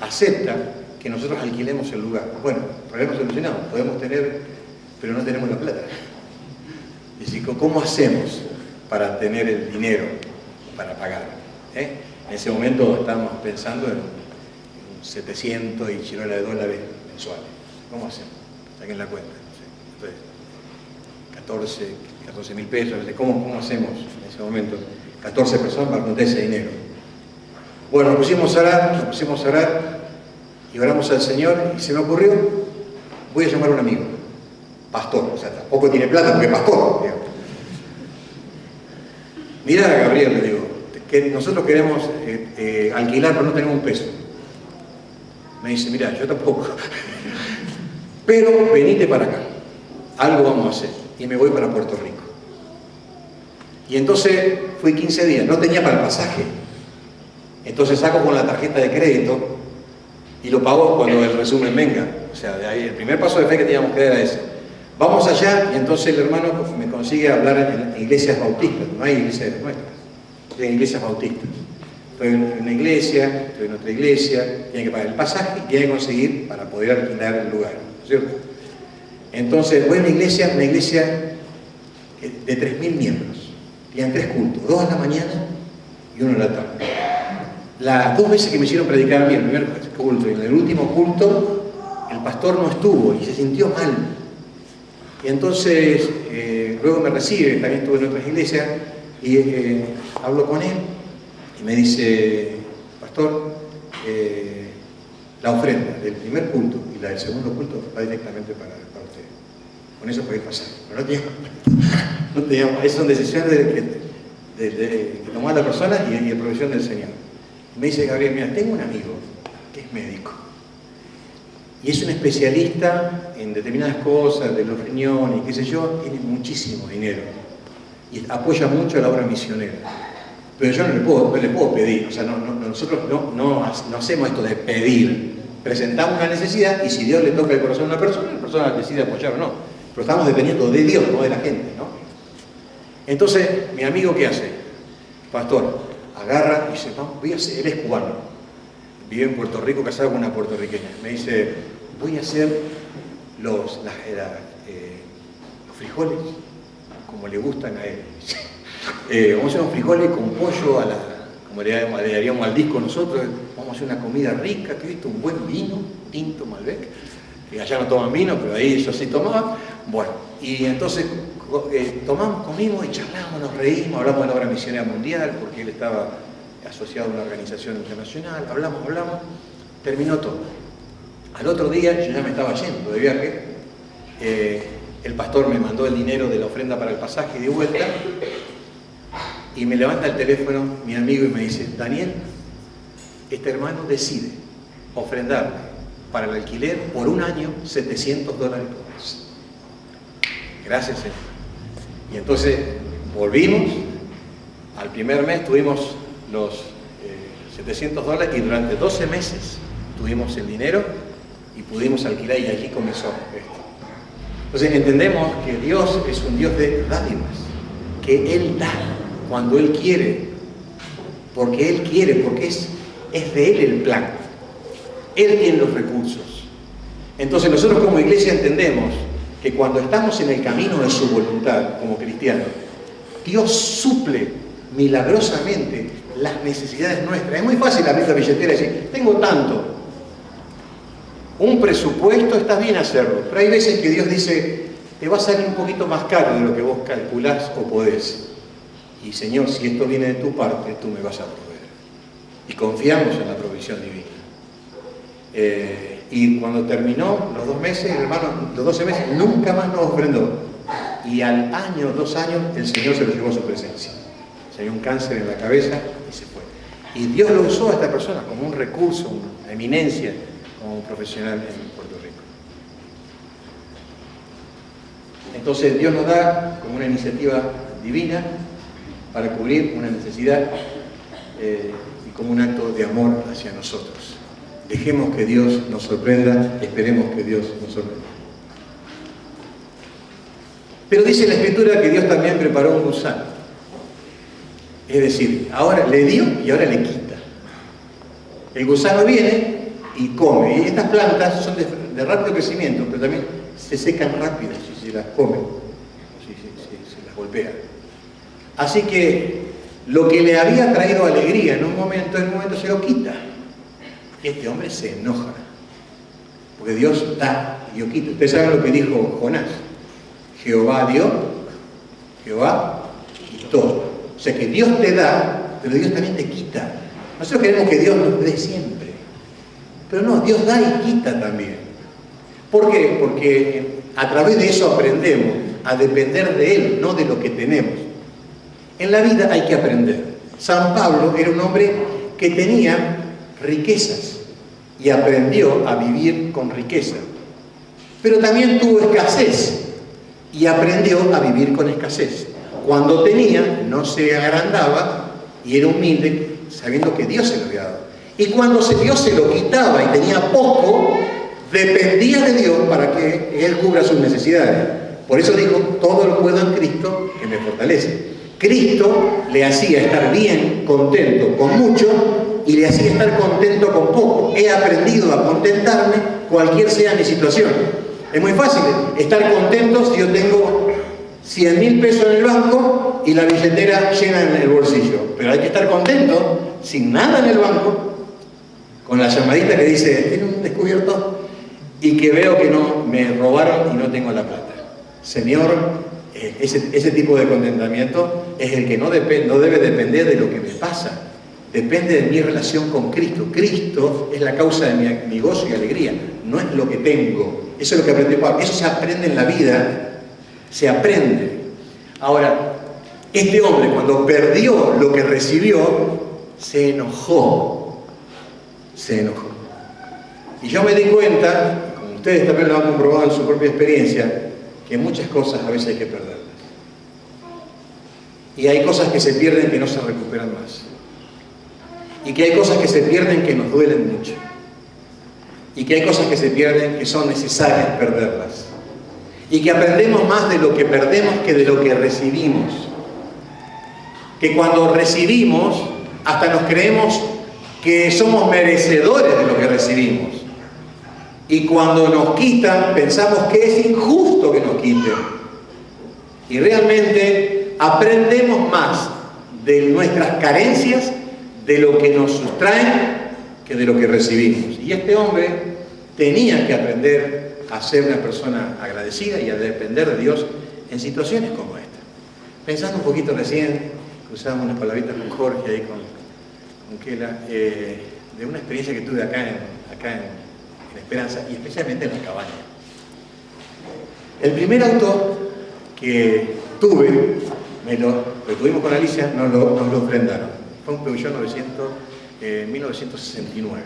acepta que nosotros alquilemos el lugar. Bueno, problema solucionado, podemos tener, pero no tenemos la plata. Es decir, ¿cómo hacemos para tener el dinero para pagar? En ese momento estábamos pensando en 700 y chirola de dólares mensuales. ¿Cómo hacemos? Saquen la cuenta. Entonces, 14.000 pesos. ¿Cómo hacemos en ese momento? 14 personas para contar ese dinero. Bueno, nos pusimos a orar y oramos al Señor y se me ocurrió, voy a llamar a un amigo, pastor, o sea, tampoco tiene plata porque es pastor, digamos. Mira, Gabriel, le digo, que nosotros queremos alquilar pero no tenemos un peso. Me dice, mira, yo tampoco, pero venite para acá, algo vamos a hacer. Y me voy para Puerto Rico. Y entonces fui 15 días, no tenía para el pasaje. Entonces saco con la tarjeta de crédito y lo pago cuando el resumen venga. O sea, de ahí el primer paso de fe que teníamos que dar era ese. Vamos allá y entonces el hermano me consigue hablar en iglesias bautistas. No hay iglesias nuestras, hay iglesias bautistas. Estoy en una iglesia, estoy en otra iglesia, tiene que pagar el pasaje y tiene que conseguir para poder alquilar el lugar, ¿no es cierto? Entonces voy a una iglesia de 3.000 miembros. Tenían 3 cultos, 2 en la mañana y 1 en la tarde. Las 2 veces que me hicieron predicar a mí, el primer culto y en el último culto, el pastor no estuvo y se sintió mal. Y entonces luego me recibe, también estuve en otras iglesias, y hablo con él y me dice, pastor, la ofrenda del primer culto y la del segundo culto va directamente para usted. Con eso puede pasar. Pero no teníamos, esas son decisiones que tomó la persona y de provisión del Señor. Me dice Gabriel, mira, tengo un amigo que es médico y es un especialista en determinadas cosas, de los riñones, qué sé yo, tiene muchísimo dinero y apoya mucho a la obra misionera. Pero yo no le puedo pedir, o sea, nosotros no hacemos esto de pedir. Presentamos una necesidad y si Dios le toca el corazón a una persona, la persona decide apoyar o no. Pero estamos dependiendo de Dios, no de la gente, ¿no? Entonces, mi amigo, ¿qué hace? Pastor, agarra y dice, vamos, él es cubano, vive en Puerto Rico, casado con una puertorriqueña. Me dice, voy a hacer los frijoles como le gustan a él. Vamos a hacer unos frijoles con pollo como le daríamos al disco nosotros. Vamos a hacer una comida rica, que he visto un buen vino, tinto, Malbec, que allá no toman vino, pero ahí yo sí tomaba. Bueno, y entonces tomamos, comimos y charlamos, nos reímos, hablamos de la obra misionera mundial, porque él estaba asociado a una organización internacional, hablamos, terminó todo. Al otro día yo ya me estaba yendo de viaje, el pastor me mandó el dinero de la ofrenda para el pasaje y de vuelta, y me levanta el teléfono mi amigo y me dice, Daniel, este hermano decide ofrendarle para el alquiler por un año $700 por mes. Gracias, Señor. Y entonces volvimos, al primer mes tuvimos los $700 y durante 12 meses tuvimos el dinero y pudimos alquilar y allí comenzó esto. Entonces entendemos que Dios es un Dios de dádivas, que Él da cuando Él quiere, porque es de Él el plan. Él tiene los recursos. Entonces nosotros como iglesia entendemos que cuando estamos en el camino de su voluntad como cristianos, Dios suple milagrosamente las necesidades nuestras. Es muy fácil abrir la billetera y decir, tengo tanto. Un presupuesto está bien hacerlo, pero hay veces que Dios dice, te va a salir un poquito más caro de lo que vos calculás o podés. Y Señor, si esto viene de tu parte, tú me vas a proveer. Y confiamos en la provisión divina. Y cuando terminó los 2 meses, el hermano, los 12 meses, nunca más nos ofrendó. Y al año, 2 años, el Señor se lo llevó a su presencia. Se dio un cáncer en la cabeza y se fue. Y Dios lo usó a esta persona como un recurso, una eminencia, como un profesional en Puerto Rico. Entonces Dios nos da como una iniciativa divina para cubrir una necesidad y como un acto de amor hacia nosotros. Dejemos que Dios nos sorprenda, esperemos que Dios nos sorprenda. Pero dice la Escritura que Dios también preparó un gusano. Es decir, ahora le dio y ahora le quita. El gusano viene y come. Y estas plantas son de rápido crecimiento, pero también se secan rápido si se las come, si se las golpea. Así que lo que le había traído alegría en un momento se lo quita. Este hombre se enoja, porque Dios da y Dios quita. Ustedes saben lo que dijo Jonás. Jehová dio, Jehová quitó. O sea que Dios te da, pero Dios también te quita. Nosotros queremos que Dios nos dé siempre. Pero no, Dios da y quita también. ¿Por qué? Porque a través de eso aprendemos a depender de Él, no de lo que tenemos. En la vida hay que aprender. San Pablo era un hombre que tenía riquezas y aprendió a vivir con riqueza. Pero también tuvo escasez y aprendió a vivir con escasez. Cuando tenía, no se agrandaba y era humilde, sabiendo que Dios se lo había dado. Y cuando Dios se lo quitaba y tenía poco, dependía de Dios para que Él cubra sus necesidades. Por eso dijo, todo lo puedo en Cristo que me fortalece. Cristo le hacía estar bien, contento con mucho, y le hacía estar contento con poco. He aprendido a contentarme cualquier sea mi situación. Es muy fácil estar contento si yo tengo 100.000 pesos en el banco y la billetera llena en el bolsillo. Pero hay que estar contento sin nada en el banco, con la llamadita que dice, ¿tiene un descubierto? Y que veo que no, me robaron y no tengo la plata. Señor, ese tipo de contentamiento es el que no debe depender de lo que me pasa. Depende de mi relación con Cristo. Cristo es la causa de mi gozo y alegría, no es lo que tengo. Eso es lo que aprendí Pablo. Eso se aprende en la vida, se aprende. Ahora, este hombre cuando perdió lo que recibió, se enojó. Se enojó. Y yo me di cuenta, como ustedes también lo han comprobado en su propia experiencia, que muchas cosas a veces hay que perderlas. Y hay cosas que se pierden que no se recuperan más. Y que hay cosas que se pierden que nos duelen mucho. Y que hay cosas que se pierden que son necesarias perderlas. Y que aprendemos más de lo que perdemos que de lo que recibimos. Que cuando recibimos, hasta nos creemos que somos merecedores de lo que recibimos. Y cuando nos quitan, pensamos que es injusto que nos quiten. Y realmente aprendemos más de nuestras carencias, de lo que nos sustraen, que de lo que recibimos. Y este hombre tenía que aprender a ser una persona agradecida y a depender de Dios en situaciones como esta. Pensando un poquito recién, cruzamos unas palabritas con Jorge ahí con Kela, de una experiencia que tuve acá en Esperanza, y especialmente en la cabaña. El primer auto que tuve, lo tuvimos con Alicia, nos lo ofrendaron. Fue un Peugeot 1969.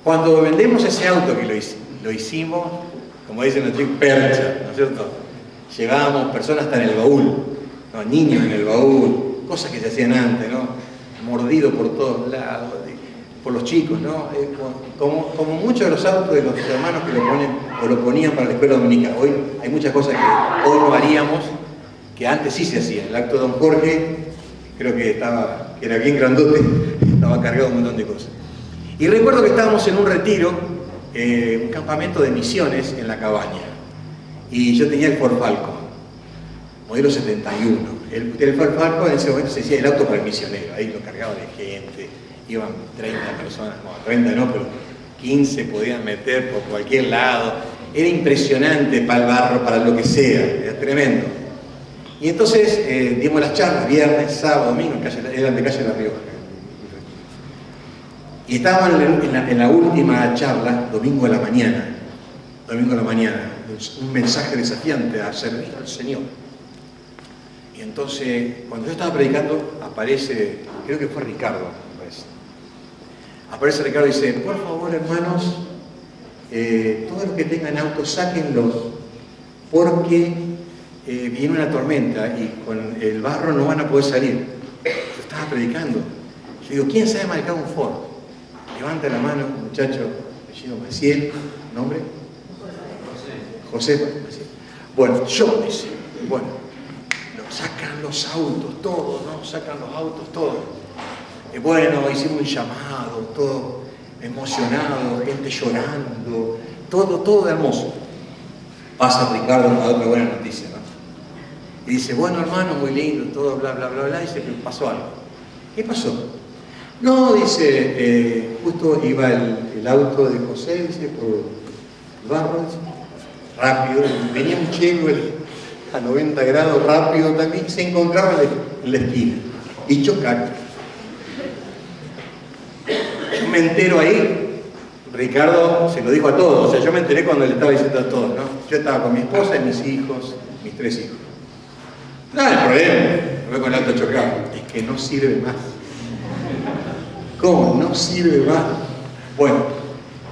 Cuando vendemos ese auto, que lo hicimos, como dicen los chicos, percha, ¿no es cierto? Llevábamos personas hasta en el baúl, ¿no? Niños en el baúl, cosas que se hacían antes, ¿no? Mordido por todos lados, por los chicos, ¿no? Como muchos de los autos de los hermanos que lo ponían para la escuela dominical. Hoy hay muchas cosas que hoy no haríamos, que antes sí se hacían. El acto de don Jorge, creo que era bien grandote, estaba cargado un montón de cosas. Y recuerdo que estábamos en un retiro, un campamento de misiones en la cabaña. Y yo tenía el Ford Falcon, modelo 71. El Ford Falcon en ese momento se decía el auto para el misionero, ahí lo cargaba de gente, iban 30 personas, no, 30 no, pero 15 podían meter por cualquier lado. Era impresionante para el barro, para lo que sea, era tremendo. Y entonces dimos las charlas, viernes, sábado, domingo, eran de Calle La Rioja. Y estábamos en la última charla, domingo a la mañana, un mensaje desafiante a servir al Señor. Y entonces, cuando yo estaba predicando, aparece, creo que fue Ricardo, aparece Ricardo y dice, por favor, hermanos, todos los que tengan autos, sáquenlos, porque viene una tormenta y con el barro no van a poder salir. Yo estaba predicando. Yo digo, ¿quién sabe manejar un Ford? Levanta la mano, muchacho, apellido Maciel, ¿nombre? José. Bueno, yo dice, bueno, sacan los autos todos, ¿no? Sacan los autos todos. Bueno, hicimos un llamado, todo emocionado, gente llorando, todo hermoso. Pasa Ricardo a dar una buena noticia, ¿no? Y dice, bueno hermano, muy lindo, todo bla bla bla bla, dice, pero pasó algo. ¿Qué pasó? No, dice, justo iba el auto de José, dice, por el barro, dice, rápido, venía un Chevrolet a 90 grados, rápido también, se encontraba en la esquina y chocaron. Yo me entero ahí, Ricardo se lo dijo a todos, o sea, yo me enteré cuando le estaba diciendo a todos, ¿no? Yo estaba con mi esposa y mis hijos, mis 3 hijos. No, el problema, no veo con el auto chocado, es que no sirve más. ¿Cómo? No sirve más. Bueno,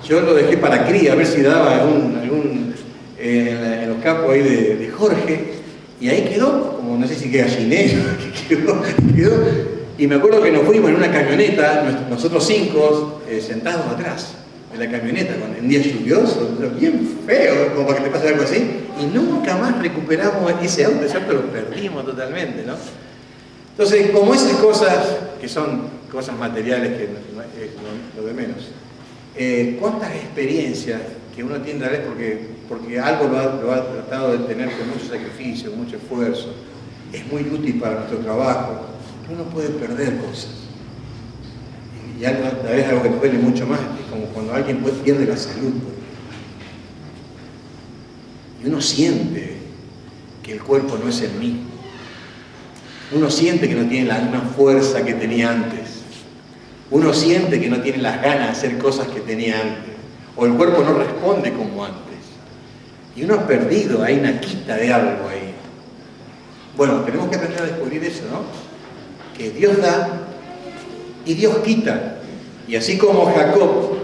yo lo dejé para cría, a ver si daba en los campos ahí de Jorge, y ahí quedó, como no sé si queda gallinero, quedó. Y me acuerdo que nos fuimos en una camioneta, nosotros 5, sentados atrás de la camioneta, en días lluviosos, bien feo, como para que te pase algo así, y nunca más recuperamos ese auto, ¿cierto? Lo perdimos totalmente, ¿no? Entonces, como esas cosas, que son cosas materiales que es lo de menos, ¿cuántas experiencias que uno tiene a ver porque algo lo ha tratado de tener con mucho sacrificio, con mucho esfuerzo, es muy útil para nuestro trabajo, que uno puede perder cosas? Y a veces algo que nos duele mucho más es como cuando alguien pierde la salud. Y uno siente que el cuerpo no es el mismo. Uno siente que no tiene la misma fuerza que tenía antes. Uno siente que no tiene las ganas de hacer cosas que tenía antes. O el cuerpo no responde como antes. Y uno ha perdido, hay una quita de algo ahí. Bueno, tenemos que aprender a descubrir eso, ¿no? Que Dios da y Dios quita. Y así como Jacob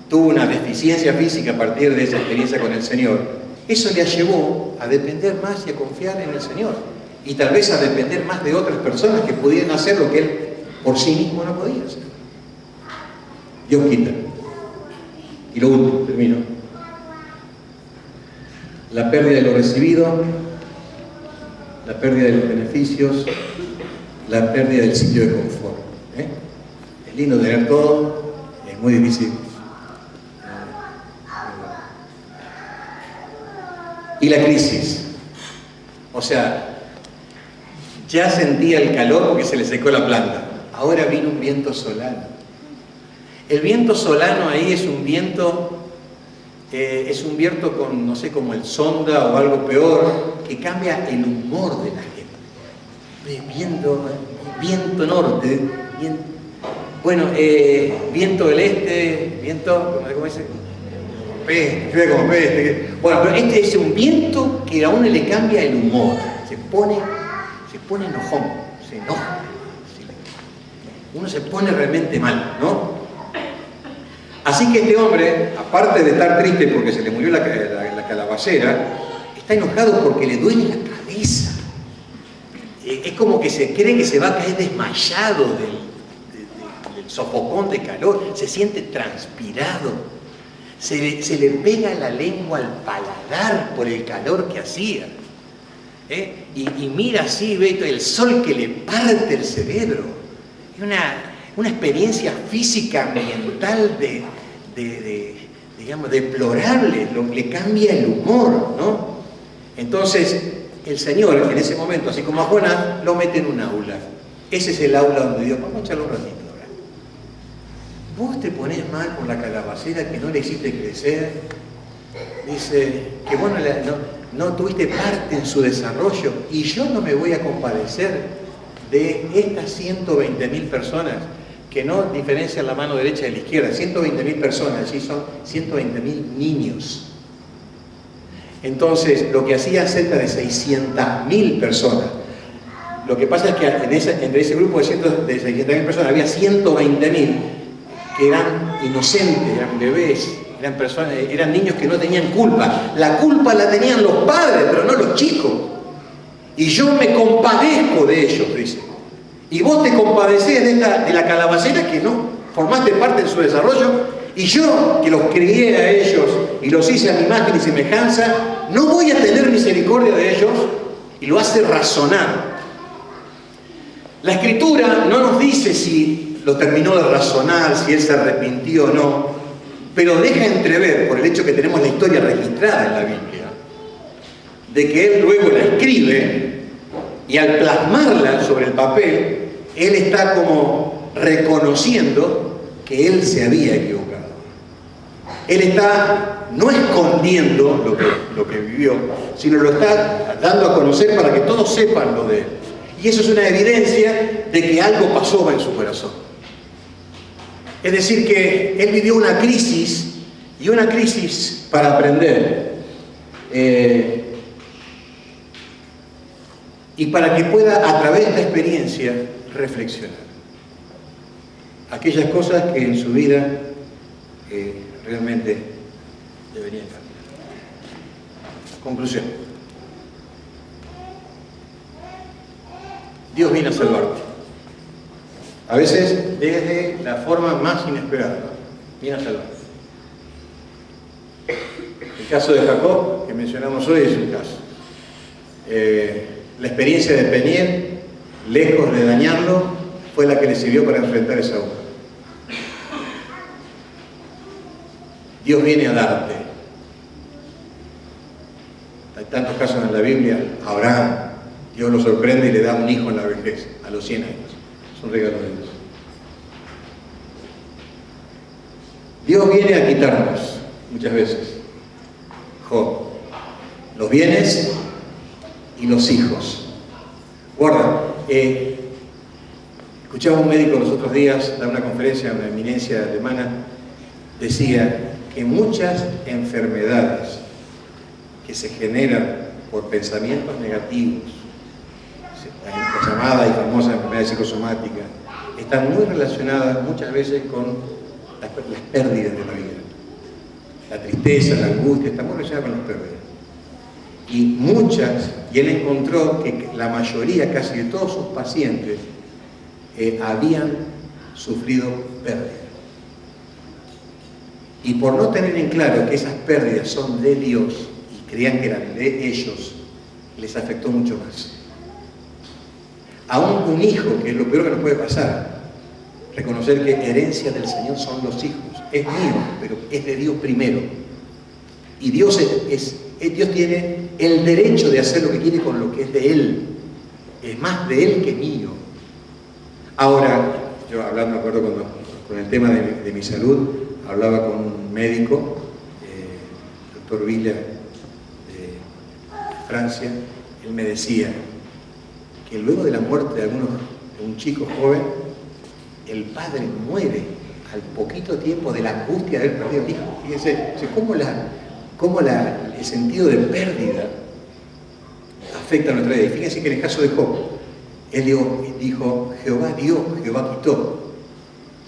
tuvo una deficiencia física a partir de esa experiencia con el Señor, eso le llevó a depender más y a confiar en el Señor. Y tal vez a depender más de otras personas que pudieran hacer lo que él por sí mismo no podía hacer. Dios quita. Y lo último, termino. La pérdida de lo recibido, la pérdida de los beneficios, la pérdida del sitio de confort. Es lindo tener todo, es muy difícil. Y la crisis. O sea, ya sentía el calor porque se le secó la planta. Ahora vino un viento solano. El viento solano ahí es un viento con, no sé, como el sonda o algo peor, que cambia el humor de la gente. Viento norte, viento del este, viento, ¿cómo dice? Peste, como peste. Bueno, pero este es un viento que a uno le cambia el humor. Se pone enojón, se enoja. Uno se pone realmente mal, ¿no? Así que este hombre, aparte de estar triste porque se le murió la calabacera, está enojado porque le duele la cabeza. Es como que se cree que se va a caer desmayado del sofocón de calor, se siente transpirado, se le pega la lengua al paladar por el calor que hacía. Y mira así, ve el sol que le parte el cerebro. Es una experiencia física, ambiental digamos, deplorable, le cambia el humor, ¿no? Entonces, el Señor, en ese momento, así como a Jonás, lo mete en un aula. Ese es el aula donde Dios, vamos a echarle un ratito ahora. Vos te ponés mal por la calabacera que no le hiciste crecer, dice que vos no tuviste parte en su desarrollo, y yo no me voy a compadecer de estas 120.000 personas que no diferencian la mano derecha de la izquierda. 120.000 personas, sí, son 120.000 niños. Entonces, lo que hacía cerca de 600.000 personas. Lo que pasa es que entre ese grupo de 600.000 personas había 120.000 que eran inocentes, eran bebés, eran niños que no tenían culpa. La culpa la tenían los padres, pero no los chicos. Y yo me compadezco de ellos, dice. Y vos te compadeces de la calabacera que no formaste parte de su desarrollo, y yo, que los crié a ellos y los hice a mi imagen y semejanza, no voy a tener misericordia de ellos, y lo hace razonar. La Escritura no nos dice si lo terminó de razonar, si él se arrepintió o no, pero deja entrever, por el hecho que tenemos la historia registrada en la Biblia, de que él luego la escribe, y al plasmarla sobre el papel, él está como reconociendo que él se había equivocado. Él está no escondiendo lo que vivió, sino lo está dando a conocer para que todos sepan lo de él. Y eso es una evidencia de que algo pasó en su corazón. Es decir, que él vivió una crisis, y una crisis para aprender. Y para que pueda, a través de esta experiencia, reflexionar. Aquellas cosas que en su vida realmente deberían cambiar. Conclusión. Dios viene a salvarte. A veces desde la forma más inesperada, ¿no? Viene a salvarte. El caso de Jacob, que mencionamos hoy, es un caso. La experiencia de Peniel, lejos de dañarlo, fue la que le sirvió para enfrentar a Esaú. Dios viene a darte. Hay tantos casos en la Biblia. Abraham, Dios lo sorprende y le da un hijo en la vejez, a los 100 años. Es un regalo de Dios. Dios viene a quitarnos muchas veces. Job, los bienes y los hijos. Guarda, escuchaba a un médico los otros días dar una conferencia en una eminencia alemana, decía que muchas enfermedades que se generan por pensamientos negativos, la llamada y famosa enfermedad psicosomática, están muy relacionadas muchas veces con las pérdidas de la vida. La tristeza, la angustia, está muy relacionada con las pérdidas. Y él encontró que la mayoría, casi de todos sus pacientes, habían sufrido pérdidas. Y por no tener en claro que esas pérdidas son de Dios y creían que eran de ellos, les afectó mucho más. Aún un hijo, que es lo peor que nos puede pasar, reconocer que herencia del Señor son los hijos. Es mío, pero es de Dios primero. Y Dios Dios tiene el derecho de hacer lo que quiere con lo que es de Él. Es más de Él que mío. Ahora, yo hablando, me acuerdo con el tema de mi salud, hablaba con un médico, el doctor Villa, de Francia. Él me decía que luego de la muerte de un chico joven, el padre muere al poquito tiempo de la angustia de haber perdido el hijo. Fíjense, cómo el sentido de pérdida afecta a nuestra vida. Y fíjense que en el caso de Job, él dijo, Jehová dio, Jehová quitó.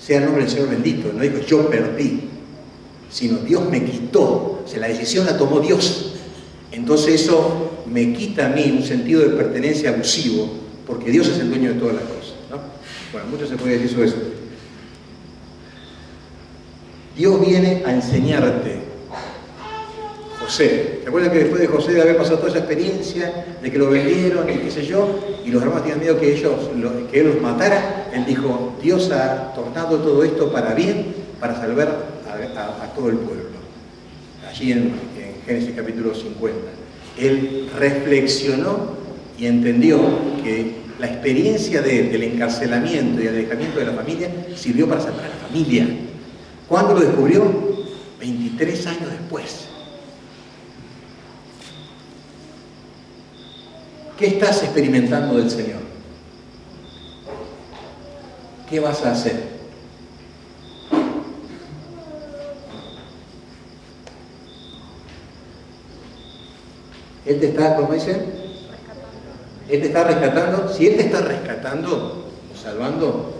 Sea el nombre del Señor bendito. No dijo, yo perdí, sino Dios me quitó. O sea, la decisión la tomó Dios. Entonces eso me quita a mí un sentido de pertenencia abusivo, porque Dios es el dueño de todas las cosas, ¿no? Bueno, mucho se puede decir sobre eso. Dios viene a enseñarte. José, ¿te acuerdas que después de José de haber pasado toda esa experiencia, de que lo vendieron y qué sé yo, y los hermanos tenían miedo que él los matara? Él dijo, Dios ha tornado todo esto para bien, para salvar a todo el pueblo. Allí en Génesis capítulo 50. Él reflexionó y entendió que la experiencia del encarcelamiento y el alejamiento de la familia sirvió para salvar a la familia. ¿Cuándo lo descubrió? 23 años después. ¿Qué estás experimentando del Señor? ¿Qué vas a hacer? Él te está, ¿cómo dicen? Él te está rescatando. Si Él te está rescatando o salvando,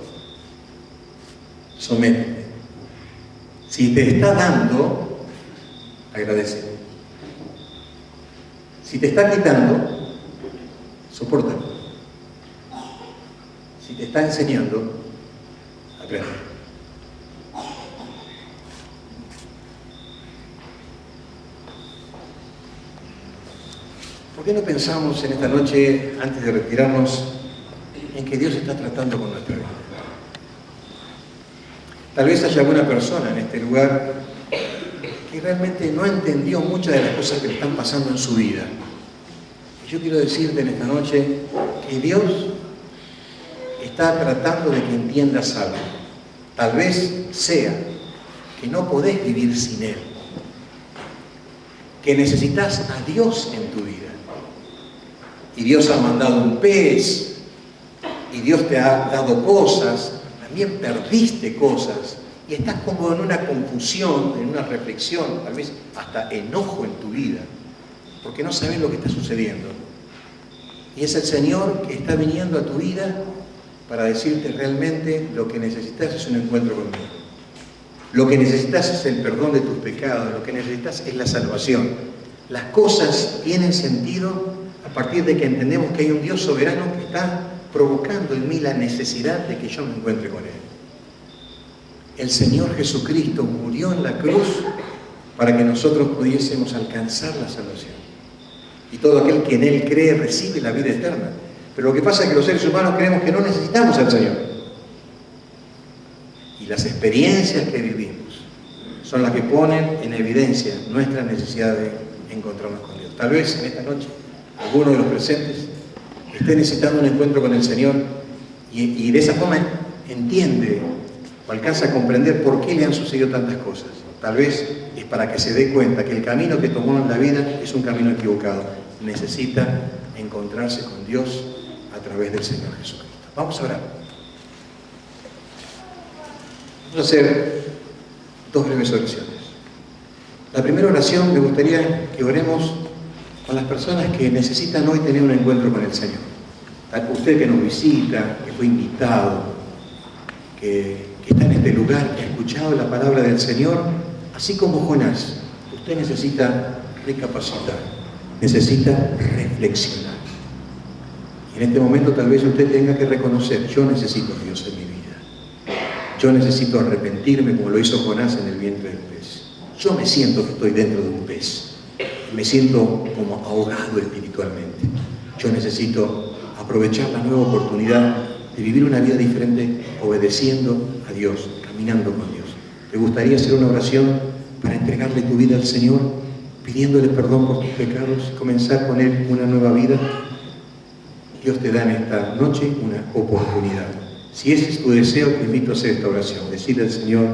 sométete. Si te está dando, agradece. Si te está quitando, soporta. Si te está enseñando, aprende. ¿Por qué no pensamos en esta noche, antes de retirarnos, en que Dios está tratando con nuestra vida? Tal vez haya alguna persona en este lugar que realmente no entendió muchas de las cosas que le están pasando en su vida. Yo quiero decirte en esta noche que Dios está tratando de que entiendas algo. Tal vez sea que no podés vivir sin Él, que necesitas a Dios en tu vida. Y Dios ha mandado un pez, y Dios te ha dado cosas, también perdiste cosas, y estás como en una confusión, en una reflexión, tal vez hasta enojo en tu vida, porque no sabes lo que está sucediendo. Y es el Señor que está viniendo a tu vida para decirte realmente lo que necesitas es un encuentro conmigo. Lo que necesitas es el perdón de tus pecados, lo que necesitas es la salvación. Las cosas tienen sentido a partir de que entendemos que hay un Dios soberano que está provocando en mí la necesidad de que yo me encuentre con Él. El Señor Jesucristo murió en la cruz para que nosotros pudiésemos alcanzar la salvación. Y todo aquel que en Él cree recibe la vida eterna. Pero lo que pasa es que los seres humanos creemos que no necesitamos al Señor. Y las experiencias que vivimos son las que ponen en evidencia nuestra necesidad de encontrarnos con Dios. Tal vez en esta noche alguno de los presentes esté necesitando un encuentro con el Señor y de esa forma entiende o alcanza a comprender por qué le han sucedido tantas cosas. Tal vez es para que se dé cuenta que el camino que tomó en la vida es un camino equivocado. Necesita encontrarse con Dios a través del Señor Jesucristo. Vamos a orar. Vamos a hacer dos breves oraciones. La primera oración me gustaría que oremos con las personas que necesitan hoy tener un encuentro con el Señor. Usted que nos visita, que fue invitado, que está en este lugar, que ha escuchado la palabra del Señor, así como Jonás, usted necesita recapacitar, necesita reflexionar. Y en este momento tal vez usted tenga que reconocer, yo necesito a Dios en mi vida. Yo necesito arrepentirme como lo hizo Jonás en el vientre del pez. Yo me siento que estoy dentro de un pez. Me siento como ahogado espiritualmente. Yo necesito aprovechar la nueva oportunidad de vivir una vida diferente, obedeciendo a Dios, caminando con Dios. ¿Te gustaría hacer una oración para entregarle tu vida al Señor, pidiéndole perdón por tus pecados, comenzar con Él una nueva vida? Dios te da en esta noche una oportunidad. Si ese es tu deseo, te invito a hacer esta oración. Decirle al Señor,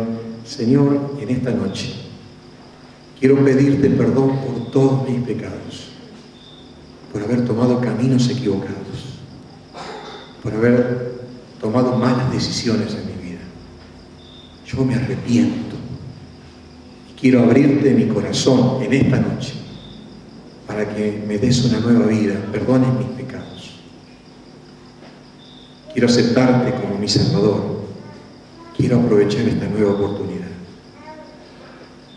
Señor, en esta noche quiero pedirte perdón por todos mis pecados, por haber tomado caminos equivocados, por haber tomado malas decisiones en mi vida. Yo me arrepiento y quiero abrirte mi corazón en esta noche para que me des una nueva vida, perdones mis pecados. Quiero aceptarte como mi Salvador. Quiero aprovechar esta nueva oportunidad.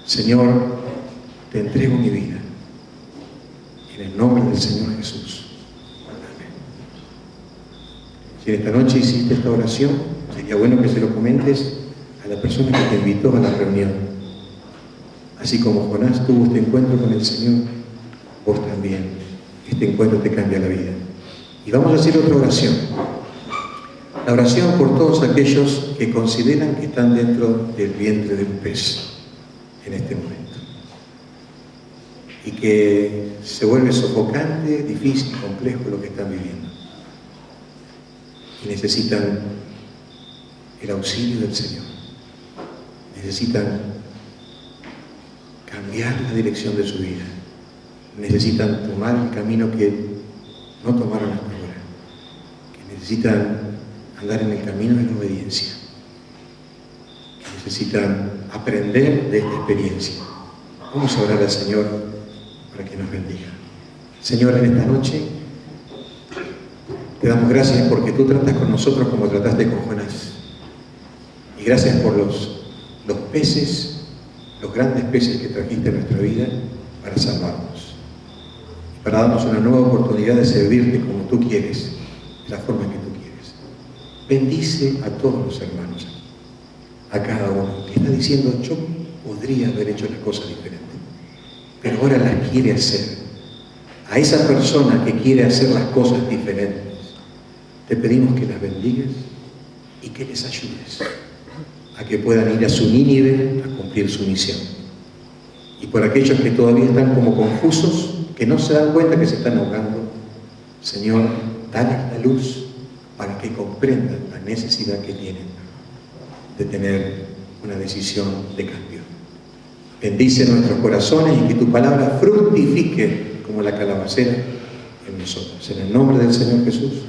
Señor, te entrego mi vida. En el nombre del Señor Jesús. Amén. Si en esta noche hiciste esta oración, sería bueno que se lo comentes a la persona que te invitó a la reunión. Así como Jonás tuvo este encuentro con el Señor, vos también. Este encuentro te cambia la vida. Y vamos a hacer otra oración. La oración por todos aquellos que consideran que están dentro del vientre de un pez en este momento. Y que se vuelve sofocante, difícil, complejo lo que están viviendo. Y necesitan el auxilio del Señor. Necesitan cambiar la dirección de su vida. Necesitan tomar el camino que no tomaron hasta ahora. Que necesitan andar en el camino de la obediencia. Que necesitan aprender de esta experiencia. Vamos a orar al Señor para que nos bendiga. Señor, en esta noche te damos gracias porque tú tratas con nosotros como trataste con Jonás. Y gracias por los peces, los grandes peces que trajiste a nuestra vida para salvarnos. Y para darnos una nueva oportunidad de servirte como tú quieres, de la forma que tú quieres. Bendice a todos los hermanos aquí, a cada uno que está diciendo, yo podría haber hecho las cosas diferentes, pero ahora las quiere hacer. A esa persona que quiere hacer las cosas diferentes, te pedimos que las bendigas y que les ayudes a que puedan ir a su Nínive a cumplir su misión. Y por aquellos que todavía están como confusos, que no se dan cuenta que se están ahogando, Señor, dales la luz para que comprendan la necesidad que tienen de tener una decisión de cambio. Bendice nuestros corazones y que tu palabra fructifique como la calabacera en nosotros. En el nombre del Señor Jesús.